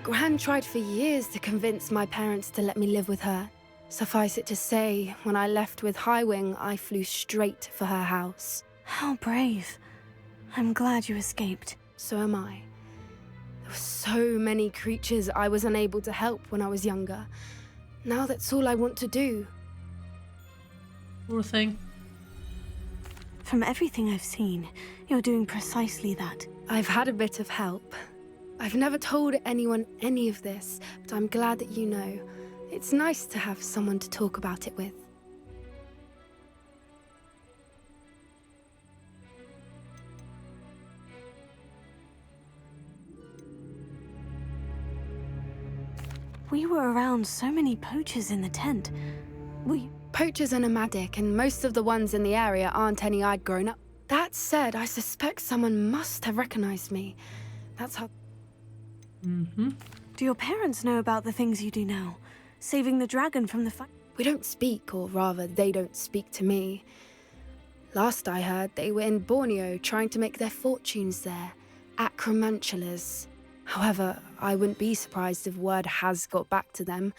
Gran tried for years to convince my parents to let me live with her. Suffice it to say, when I left with Highwing, I flew straight for her house. How brave. I'm glad you escaped. So am I. There were so many creatures I was unable to help when I was younger. Now that's all I want to do. Poor thing. From everything I've seen, you're doing precisely that. I've had a bit of help. I've never told anyone any of this, but I'm glad that you know. It's nice to have someone to talk about it with. We were around so many poachers in the tent. Poachers are nomadic, and most of the ones in the area aren't any I'd grown up. That said, I suspect someone must have recognized me. That's how... Do your parents know about the things you do now? Saving the dragon from the fight? We don't speak, or rather, they don't speak to me. Last I heard, they were in Borneo trying to make their fortunes there, acromantulas. However, I wouldn't be surprised if word has got back to them.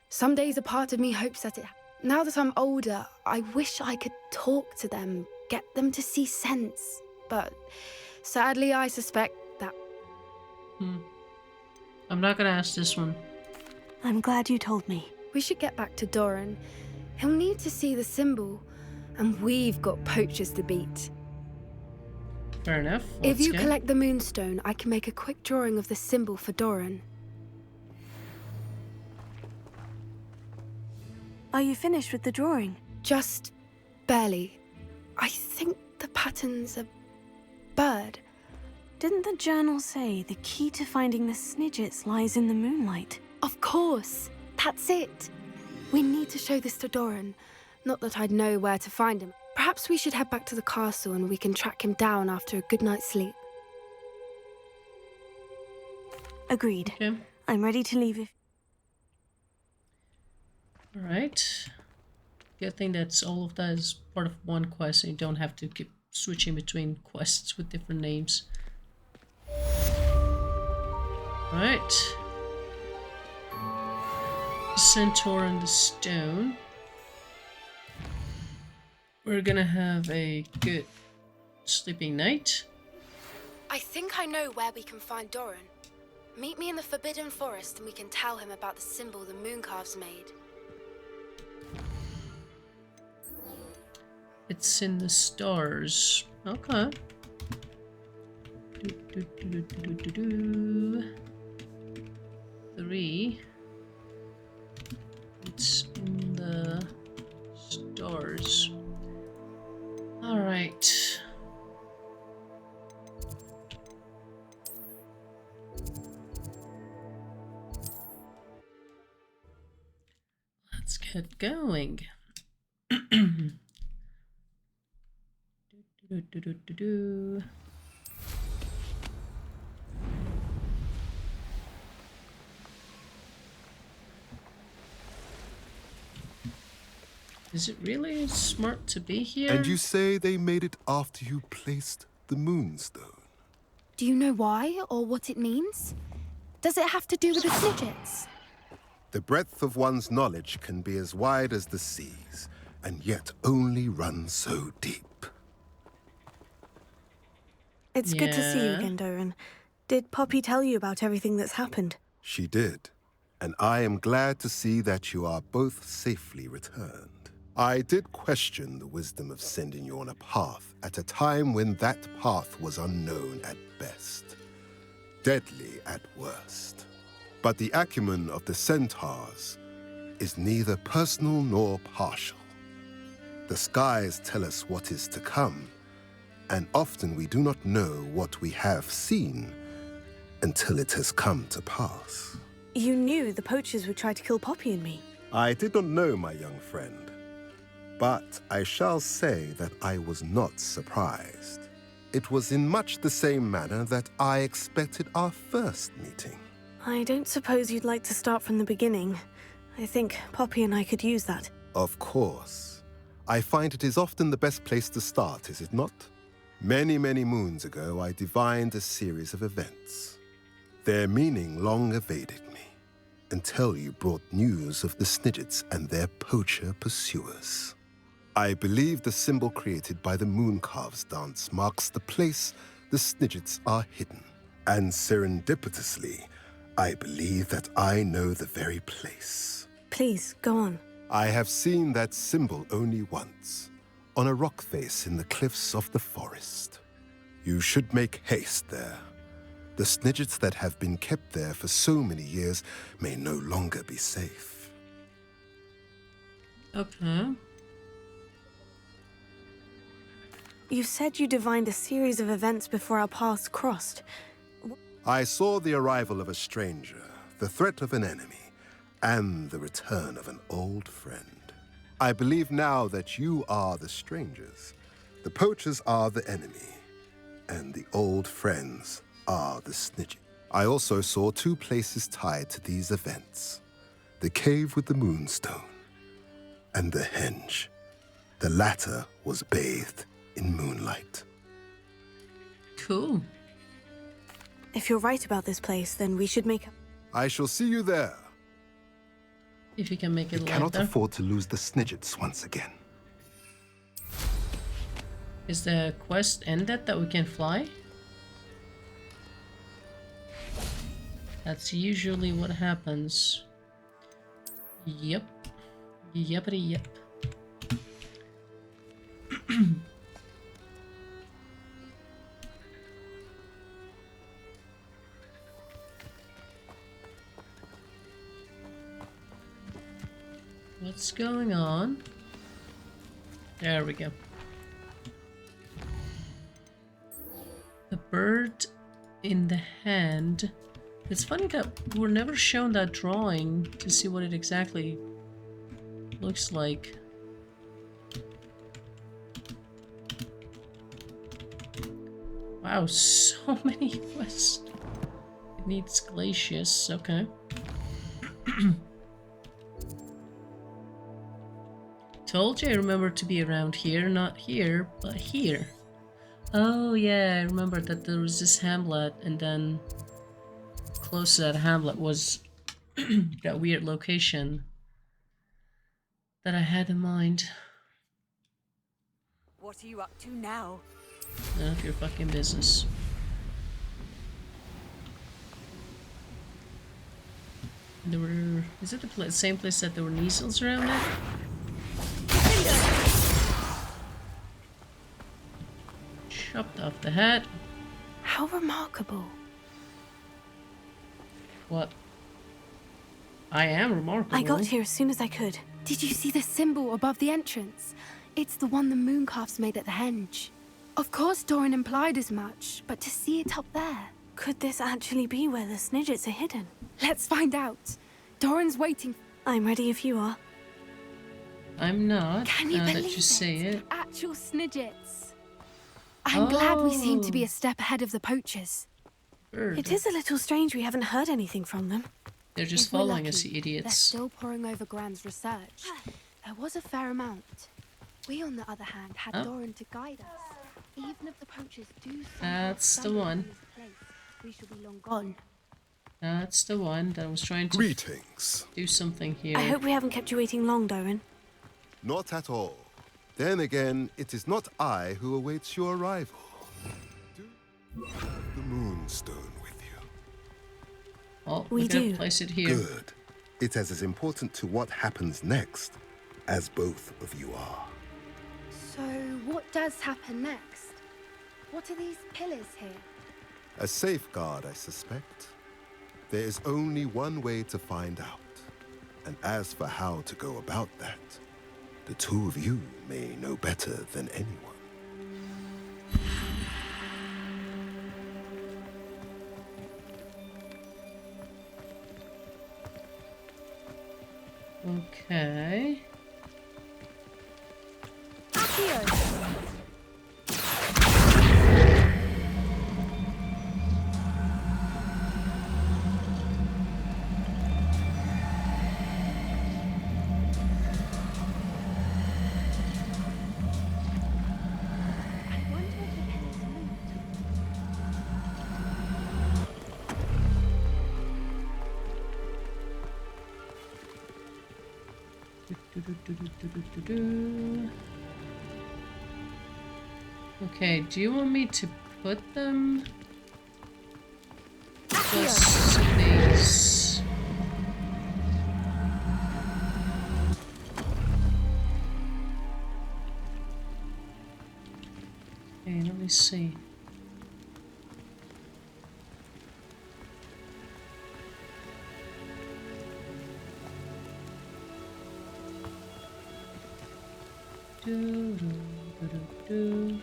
Some days a part of me hopes that it... Now that I'm older, I wish I could talk to them, get them to see sense. But sadly, I suspect that... I'm not gonna ask this one. I'm glad you told me. We should get back to Doran. He'll need to see the symbol, and we've got poachers to beat. Fair enough. If you go. collect the moonstone, I can make a quick drawing of the symbol for Doran. Are you finished with the drawing? Just barely. I think the pattern's a bird. Didn't the journal say the key to finding the Snidgets lies in the moonlight? Of course. That's it. We need to show this to Doran. Not that I'd know where to find him. Perhaps we should head back to the castle and we can track him down after a good night's sleep. Agreed. Okay. I'm ready to leave if... Alright. Good thing that's all of that is part of one quest and you don't have to keep switching between quests with different names. Alright. Centaur and the stone. We're gonna have a good sleeping night. I think I know where we can find Doran. Meet me in the Forbidden Forest and we can tell him about the symbol the Mooncalves made. It's in the stars. Okay. 3. It's in the stars. All right. Let's get going. Is it really smart to be here? And you say they made it after you placed the moonstone? Do you know why or what it means? Does it have to do with the Snidgets? The breadth of one's knowledge can be as wide as the seas, and yet only run so deep. It's good to see you again, Doran. Did Poppy tell you about everything that's happened? She did, and I am glad to see that you are both safely returned. I did question the wisdom of sending you on a path at a time when that path was unknown at best, deadly at worst. But the acumen of the Centaurs is neither personal nor partial. The skies tell us what is to come, and often we do not know what we have seen until it has come to pass. You knew the poachers would try to kill Poppy and me. I did not know, my young friend, but I shall say that I was not surprised. It was in much the same manner that I expected our first meeting. I don't suppose you'd like to start from the beginning. I think Poppy and I could use that. Of course. I find it is often the best place to start, is it not? Many, many moons ago, I divined a series of events. Their meaning long evaded me, until you brought news of the Snidgets and their poacher pursuers. I believe the symbol created by the Mooncalves dance marks the place the Snidgets are hidden. And serendipitously, I believe that I know the very place. Please, go on. I have seen that symbol only once, on a rock face in the cliffs of the forest. You should make haste there. The Snidgets that have been kept there for so many years may no longer be safe. Okay. You said you divined a series of events before our paths crossed. I saw the arrival of a stranger, the threat of an enemy, and the return of an old friend. I believe now that you are the strangers, the poachers are the enemy, and the old friends are the Snidgets. I also saw two places tied to these events: the cave with the moonstone and the henge. The latter was bathed in moonlight. Cool. If you're right about this place, then we should make... I shall see you there. If you can make it We cannot lighter. afford to lose the Snidgets once again. Is the quest ended that we can fly? That's usually what happens. Yep. Yepity yep. What's going on? There we go. The bird in the hand. It's funny that we're never shown that drawing to see what it exactly looks like. Wow, so many quests. It needs glacius, okay. Told you I remember to be around here, not here, but here. Oh yeah, I remember that there was this hamlet, and then close to that hamlet was that weird location that I had in mind. What are you up to now? None of your fucking business. There were... Is it the same place that there were neasels around it? Chopped off the head. How remarkable. What? I am remarkable. I got here as soon as I could. Did you see the symbol above the entrance? It's the one the Mooncalves made at the henge. Of course Doran implied as much, but to see it up there... Could this actually be where the Snidgets are hidden? Let's find out. Doran's waiting. I'm ready if you are. I'm not. Can you believe that you say it. Actual Snidgets. I'm glad we seem to be a step ahead of the poachers. Bird. It is a little strange we haven't heard anything from them. They're just If we're following us, lucky, you idiots. They're still poring over Gran's research. There was a fair amount. We, on the other hand, had Doran to guide us. Even if the poachers do That's the one. place, we shall be long gone. That's the one that was trying to Greetings. do something here. I hope we haven't kept you waiting long, Doran. Not at all. Then again, it is not I who awaits your arrival. Do you have the moonstone with you? Oh, We we're gonna do. place it here. Good. It is as important to what happens next as both of you are. So, what does happen next? What are these pillars here? A safeguard, I suspect. There is only one way to find out. And as for how to go about that, the two of you may know better than anyone. Okay. Okay, do you want me to put them close to these? Okay, let me see. Do, do, do, do, do.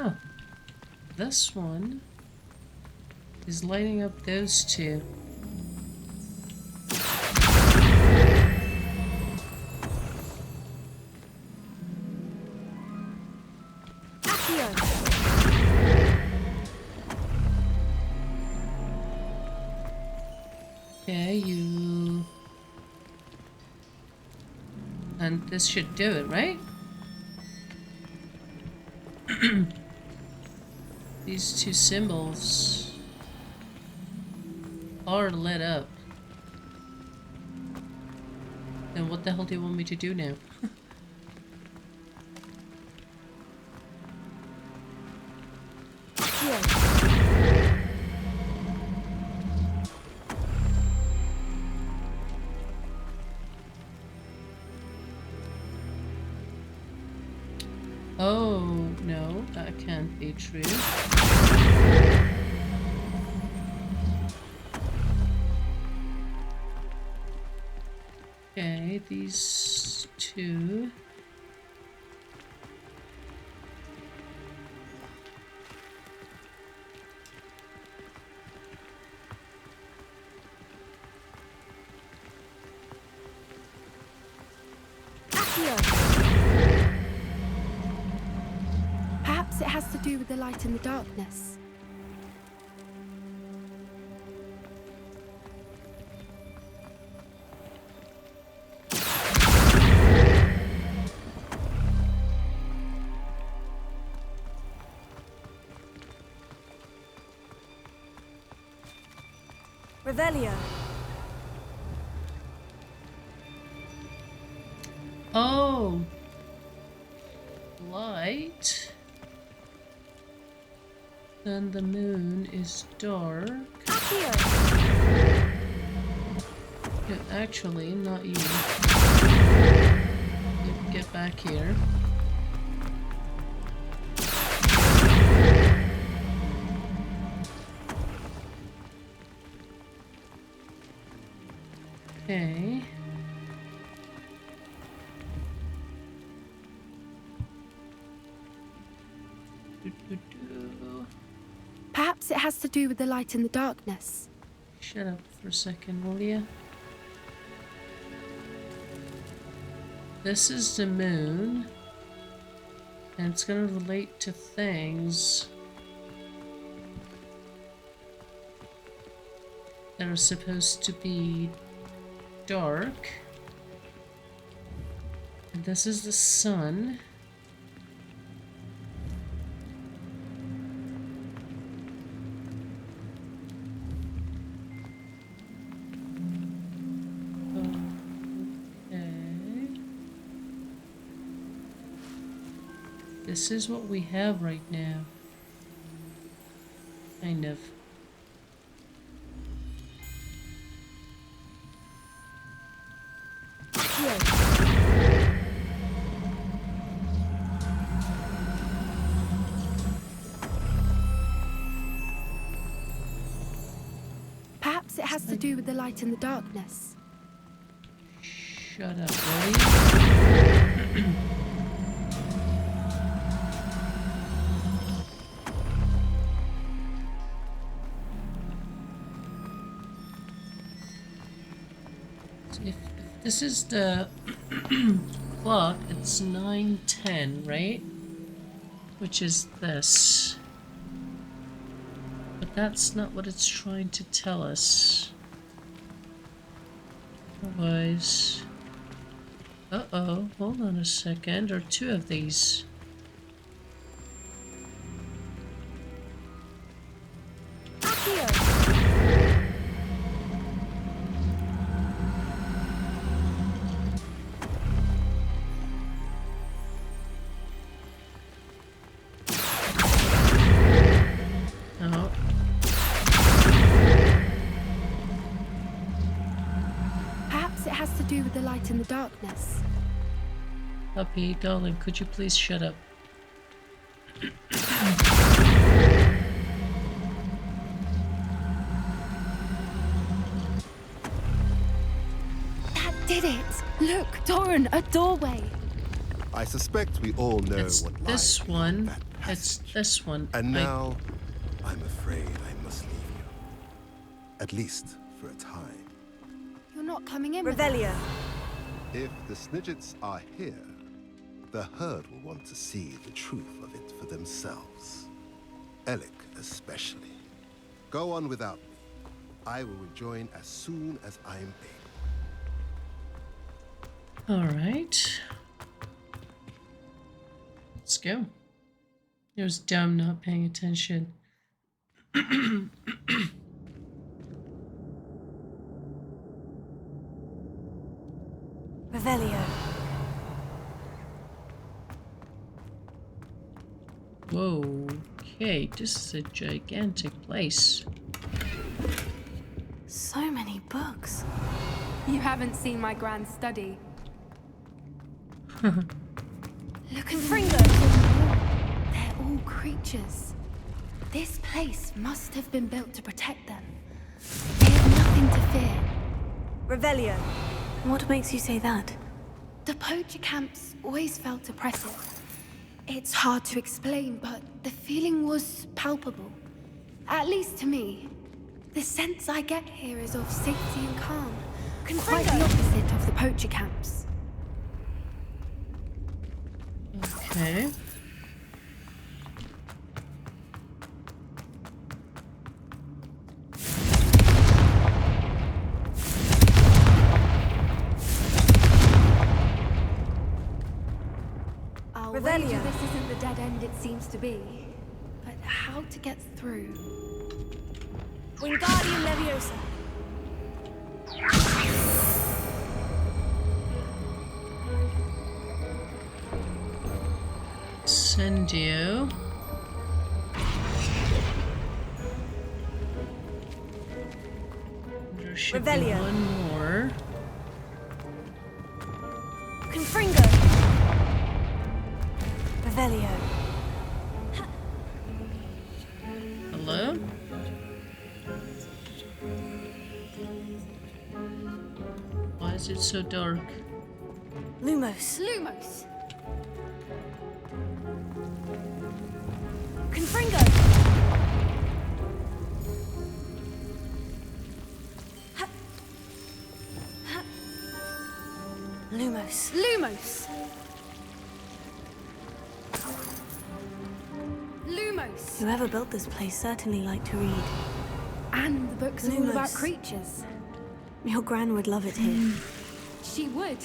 Oh, this one is lighting up those two. Okay, you... And this should do it, right? These two symbols are lit up. Then what the hell do you want me to do now? Oh, no, that can't be true. Okay, these two. Perhaps it has to do with the light and the darkness. Revelio. Oh, light. Then the moon is dark. Yeah, actually, not you. Get back here. Okay. Perhaps it has to do with the light and the darkness. Shut up for a second, will ya? This is the moon, and it's gonna relate to things that are supposed to be dark. And this is the sun. This is what we have right now. Kind of. Perhaps it has to do with the light and the darkness. Shut up, will you? If this is the clock, it's 9:10, right? Which is this. But that's not what it's trying to tell us. Otherwise... Uh-oh, hold on a second. There are two of these. The light in the darkness. Puppy, darling, could you please shut up? That did it! Look, Doran, a doorway. I suspect we all know It's what this lies one. beyond that It's passage. this one. And now, I'm afraid I must leave you. At least for a time. You're not coming in with Revelio. If the Snidgets are here, the herd will want to see the truth of it for themselves. Relic especially. Go on without me. I will rejoin as soon as I am able. Alright. Let's go. It was dumb not paying attention. Revelio. Whoa, okay, this is a gigantic place. So many books. You haven't seen my grand study. Look at Fringo. They're all creatures. This place must have been built to protect them. They have nothing to fear. Revelio. What makes you say that? The poacher camps always felt oppressive. It's hard to explain, but the feeling was palpable. At least to me. The sense I get here is of safety and calm. Quite the opposite of the poacher camps. Okay. I'll Revelio. wager this isn't the dead end it seems to be. But how to get through? Wingardium Leviosa. Send you. There should be Revelio. one more. Confringo. Revelio. Hello? Why is it so dark? Lumos. Lumos! Confringo. Lumos. Lumos! Lumos! Whoever built this place certainly liked to read. And the books are all about Lumos. creatures. Your gran would love it here. She would.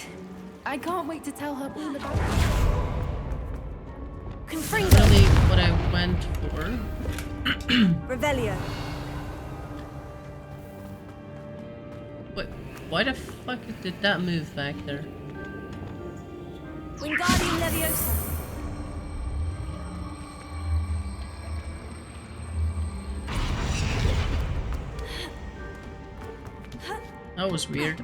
I can't wait to tell her all about it. Confringo. Really what I went for. Revelio. Wait, why the fuck did that move back there? Wingardium Leviosa. That was weird.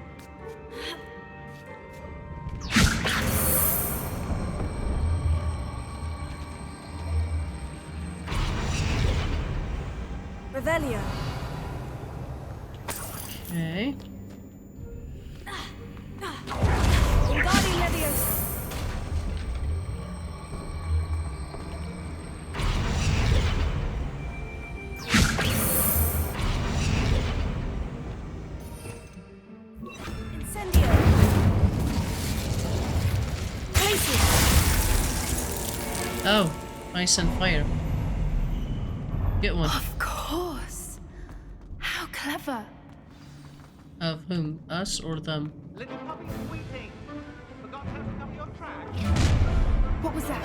Revelio. Okay. Wingardium Leviosa. Incendio. Oh, ice and fire. Get one. Of course. How clever. Of whom? Us or them? Little puppy squeaking. Forgot how to cover your tracks. What was that?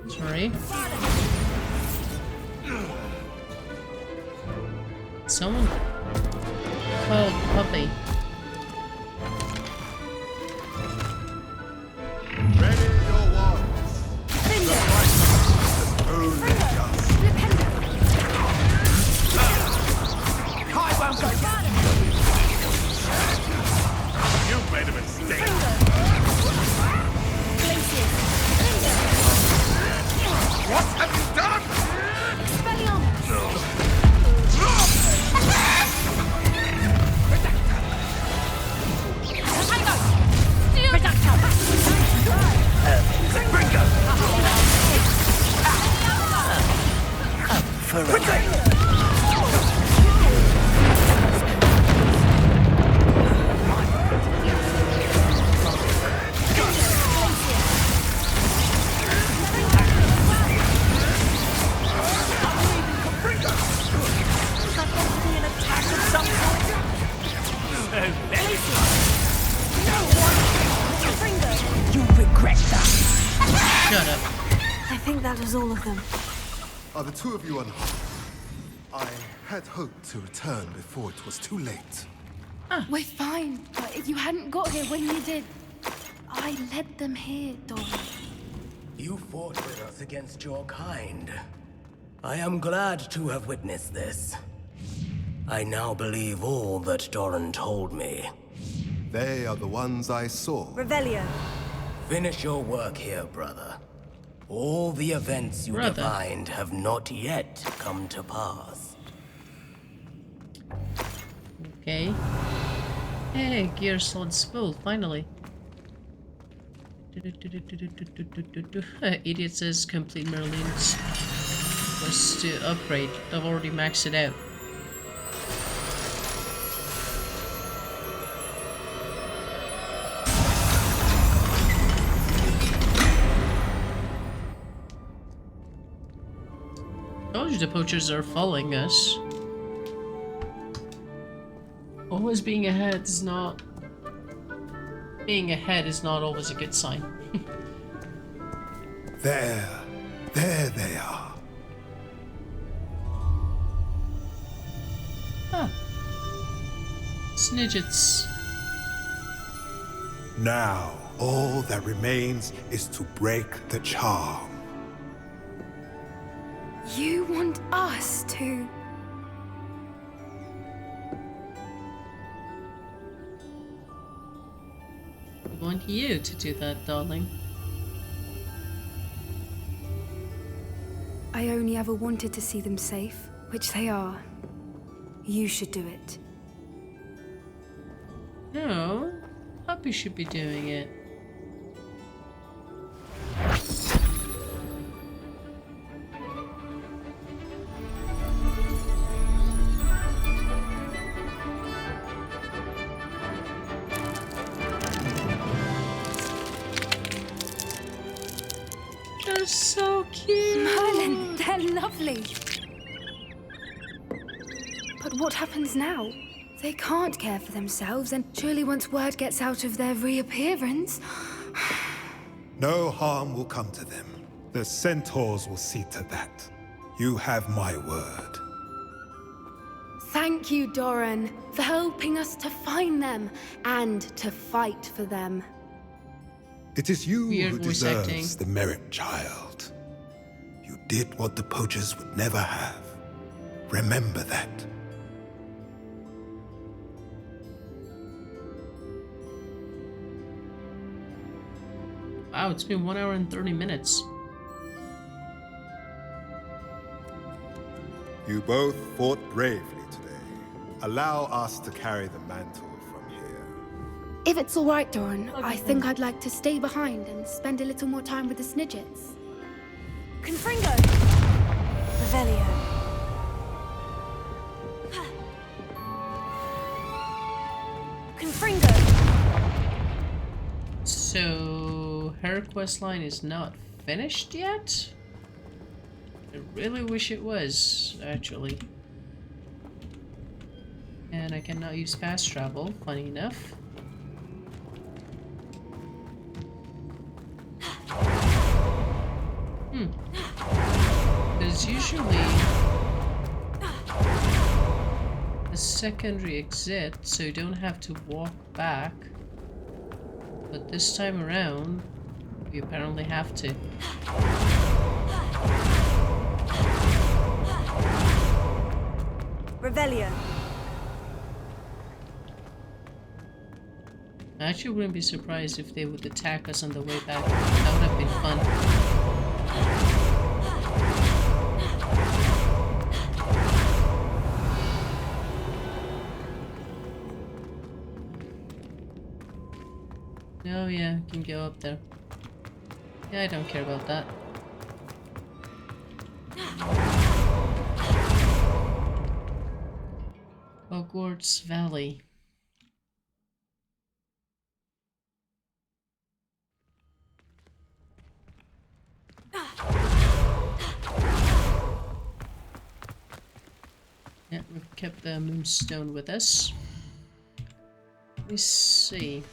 Sorry. Someone called Puppy. Ready your wands. Only just. You made a mistake. What have you done? Shut up. I think that was all of them. Are the two of you unharmed? I had hoped to return before it was too late. We're fine, but if you hadn't got here when you did, I led them here, Doran. You fought with us against your kind. I am glad to have witnessed this. I now believe all that Doran told me. They are the ones I saw. Revelio. Finish your work here, brother. All the events you divined have not yet come to pass. Okay. Hey, Gear Solid Spool, finally. Idiot says complete Merlin's was to upgrade. I've already maxed it out. Told you the poachers are following us. Always being ahead is not... Being ahead is not always a good sign. There they are. Ah. Snidgets. Now, all that remains is to break the charm. You want us to... I want you to do that, darling. I only ever wanted to see them safe, which they are. You should do it. No, Puppy should be doing it. They're so cute! Merlin, they're lovely! But what happens now? They can't care for themselves, and surely once word gets out of their reappearance... No harm will come to them. The Centaurs will see to that. You have my word. Thank you, Doran, for helping us to find them, and to fight for them. It is you Weird who voice deserves acting. the merit, child. You did what the poachers would never have. Remember that. Wow, it's been 1 hour and 30 minutes. You both fought bravely today. Allow us to carry the mantle from here. If it's all right, Doran, I think I'd like to stay behind and spend a little more time with the Snidgets. Confringo! The Revelio. Confringo. So her quest line is not finished yet? I really wish it was, actually. And I cannot use fast travel, funny enough. There's usually a secondary exit, so you don't have to walk back. But this time around, you apparently have to. Revelio. I actually wouldn't be surprised if they would attack us on the way back. That would have been fun. Oh yeah, I can go up there. Yeah, I don't care about that. Hogwarts Valley. Yeah, we've kept the moonstone with us. Let me see.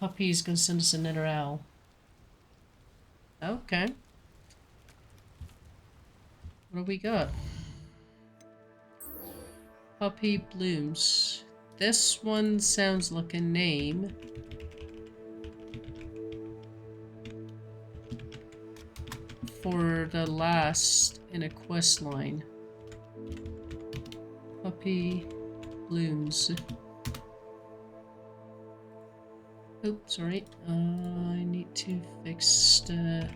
Puppy's gonna send us another owl. Okay. What do we got? Puppy Blooms. This one sounds like a name. For the last in a quest line. Puppy Blooms. Oops, sorry. I need to fix the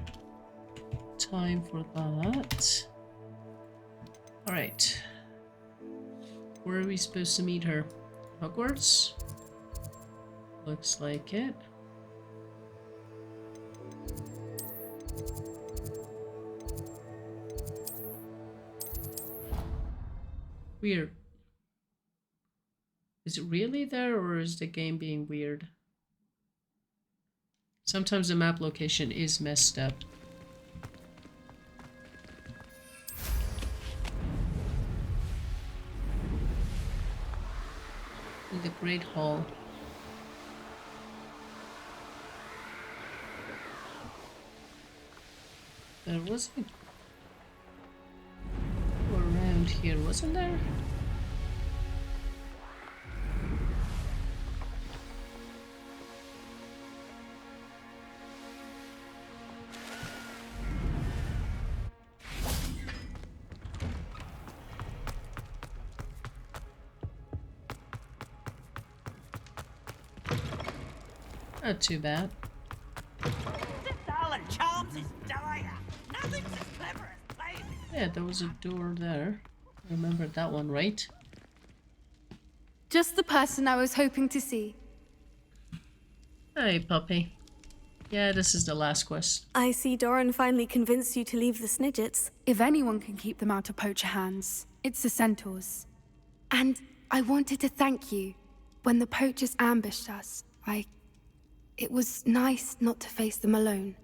time for that. Alright. Where are we supposed to meet her? Hogwarts? Looks like it. Weird. Is it really there, or is the game being weird? Sometimes the map location is messed up. In the Great Hall. There wasn't around here, wasn't there? Not too bad. Yeah, there was a door there. I remember that one, right? Just the person I was hoping to see. Hey, puppy. Yeah, this is the last quest. I see Doran finally convinced you to leave the Snidgets. If anyone can keep them out of Poacher hands, it's the Centaurs. And I wanted to thank you. When the Poachers ambushed us, it was nice not to face them alone.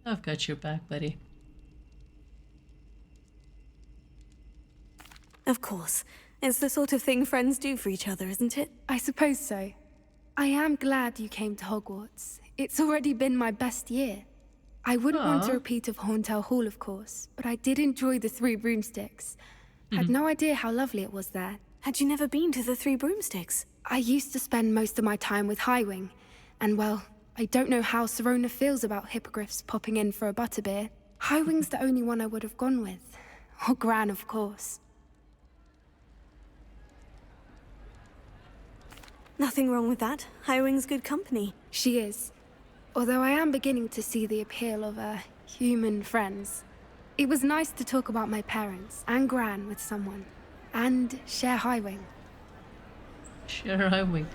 I've got your back, buddy. Of course. It's the sort of thing friends do for each other, isn't it? I suppose so. I am glad you came to Hogwarts. It's already been my best year. I wouldn't want a repeat of Horntail Hall, of course, but I did enjoy the Three Broomsticks. Had no idea how lovely it was there. Had you never been to the Three Broomsticks? I used to spend most of my time with Highwing. And well, I don't know how Serona feels about hippogriffs popping in for a butterbeer. Highwing's the only one I would have gone with. Or Gran, of course. Nothing wrong with that. Highwing's good company. She is. Although I am beginning to see the appeal of human friends. It was nice to talk about my parents and Gran with someone. And share Highwing. Share Highwing.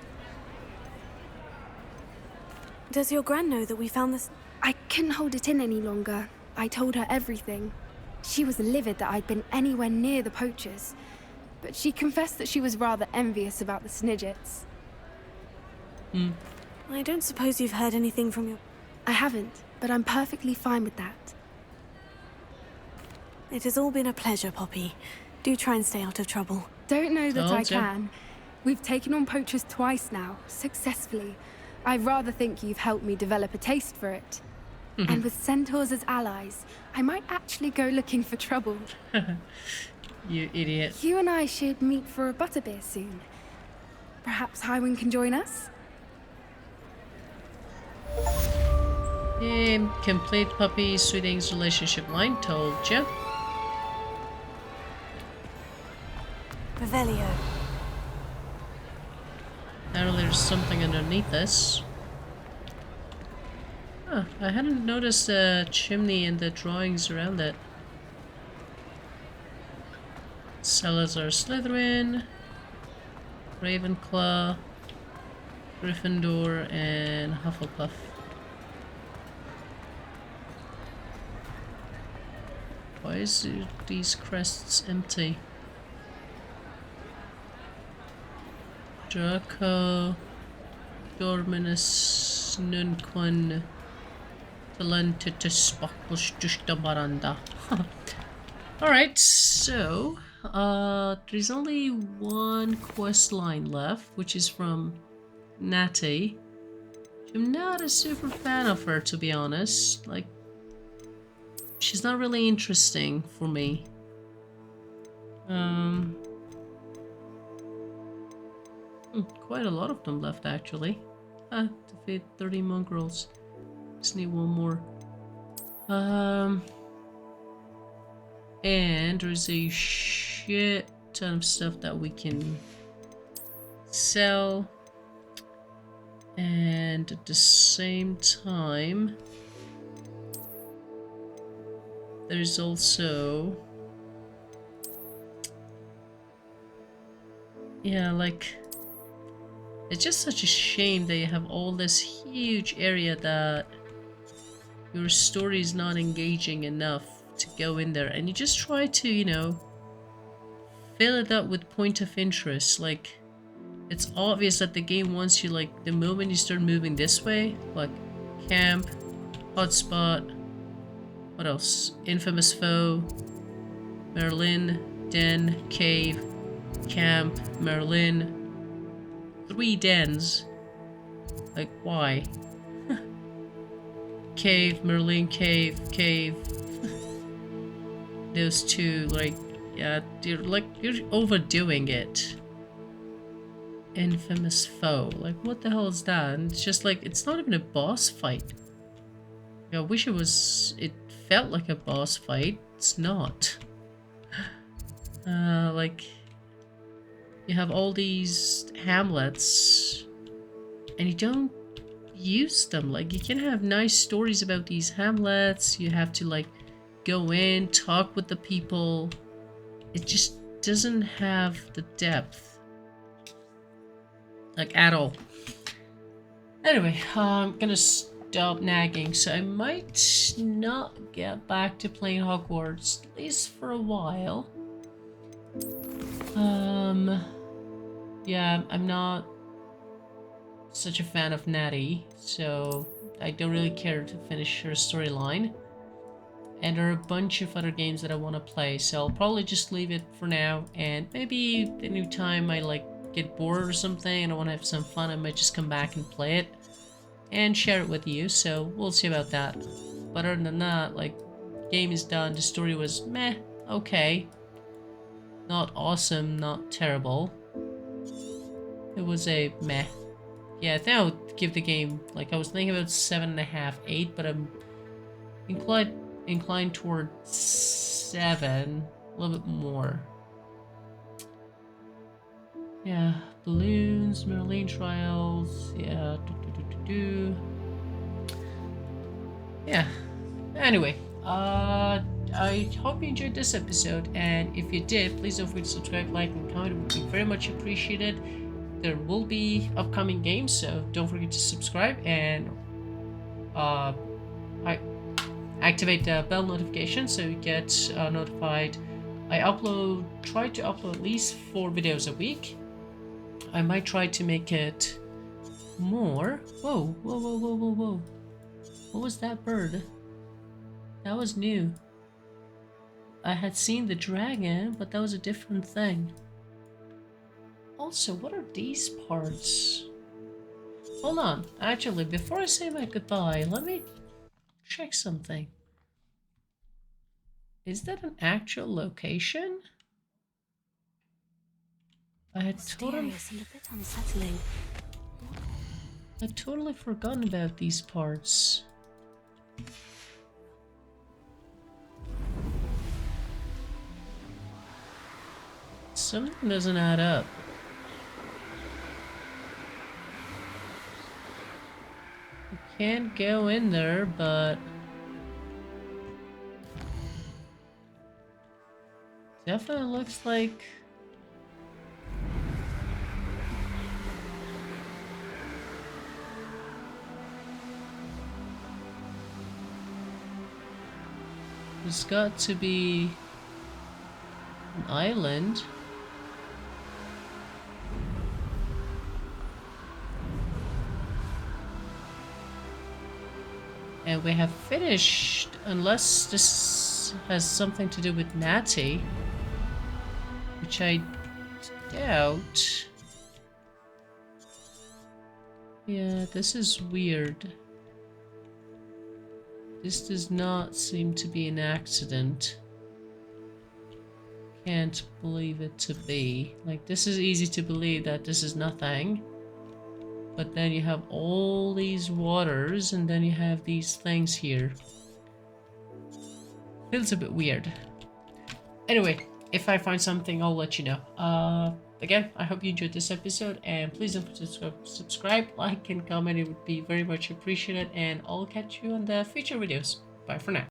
Does your Gran know that we found this? I couldn't hold it in any longer. I told her everything. She was livid that I'd been anywhere near the poachers, but she confessed that she was rather envious about the Snidgets. I don't suppose you've heard anything from your... I haven't, but I'm perfectly fine with that. It has all been a pleasure, Poppy. Do try and stay out of trouble. Don't know that I Told ya. can. We've taken on poachers twice now, successfully. I rather think you've helped me develop a taste for it. And with centaurs as allies, I might actually go looking for trouble. You idiot. You and I should meet for a butterbeer soon. Perhaps Highwind can join us? Complete Puppy Sweetings relationship line, told ya. Revelio. Now there's something underneath this. Huh, I hadn't noticed the chimney and the drawings around it. Salazar Slytherin, Ravenclaw, Gryffindor, and Hufflepuff. Why is these crests empty? Draco, Dorminus, Nunquan, Talentitus, Bakbushtushtabaranda. Alright, so there's only one quest line left, which is from Natty. I'm not a super fan of her, to be honest. Like, she's not really interesting for me. Quite a lot of them left, actually. Defeat 30 mongrels. Just need one more. And there's a shit ton of stuff that we can sell. And at the same time, there's also... yeah, like... it's just such a shame that you have all this huge area that your story is not engaging enough to go in there, and you just try to, you know, fill it up with point of interest. Like, it's obvious that the game wants you, like, the moment you start moving this way, like camp, hotspot, what else? Infamous foe, Merlin, den, cave, camp, Merlin. 3 dens. Like, why? Cave, Merlin, cave, cave. Those two, like, yeah, you're overdoing it. Infamous foe. Like, what the hell is that? And it's just like, it's not even a boss fight. I wish it felt like a boss fight. It's not. Like, you have all these hamlets and you don't use them. Like, you can have nice stories about these hamlets. You have to, like, go in, talk with the people. It just doesn't have the depth, like, at all. Anyway, I'm gonna stop nagging. So I might not get back to playing Hogwarts, at least for a while. Yeah, I'm not such a fan of Natty, so I don't really care to finish her storyline. And there are a bunch of other games that I want to play, so I'll probably just leave it for now, and maybe any time I, like, get bored or something and I want to have some fun, I might just come back and play it and share it with you, so we'll see about that. But other than that, like, game is done, the story was meh, okay. Not awesome, not terrible. It was a meh. Yeah, I think I would give the game, like, I was thinking about 7.5, 8, but I'm inclined toward 7, a little bit more. Yeah, balloons, Merlin trials, yeah, yeah. Anyway, I hope you enjoyed this episode, and if you did, please don't forget to subscribe, like, and comment. It would be very much appreciated. There will be upcoming games, so don't forget to subscribe, and activate the bell notification so you get notified. I try to upload at least 4 videos a week. I might try to make it more. Whoa, whoa, whoa, whoa, whoa, whoa. What was that bird? That was new. I had seen the dragon, but that was a different thing. Also, what are these parts? Hold on. Actually, before I say my goodbye, let me check something. Is that an actual location? I had totally and a bit unsettling. I'd totally forgotten about these parts. Something doesn't add up. You can't go in there, but definitely looks like there's got to be an island. And we have finished, unless this has something to do with Natty, which I doubt. Yeah, this is weird. This does not seem to be an accident. Can't believe it to be. Like, this is easy to believe that this is nothing. But then you have all these waters, and then you have these things here. Feels a bit weird. Anyway, if I find something, I'll let you know. Again, I hope you enjoyed this episode, and please don't forget to subscribe, like, and comment. It would be very much appreciated, and I'll catch you on the future videos. Bye for now.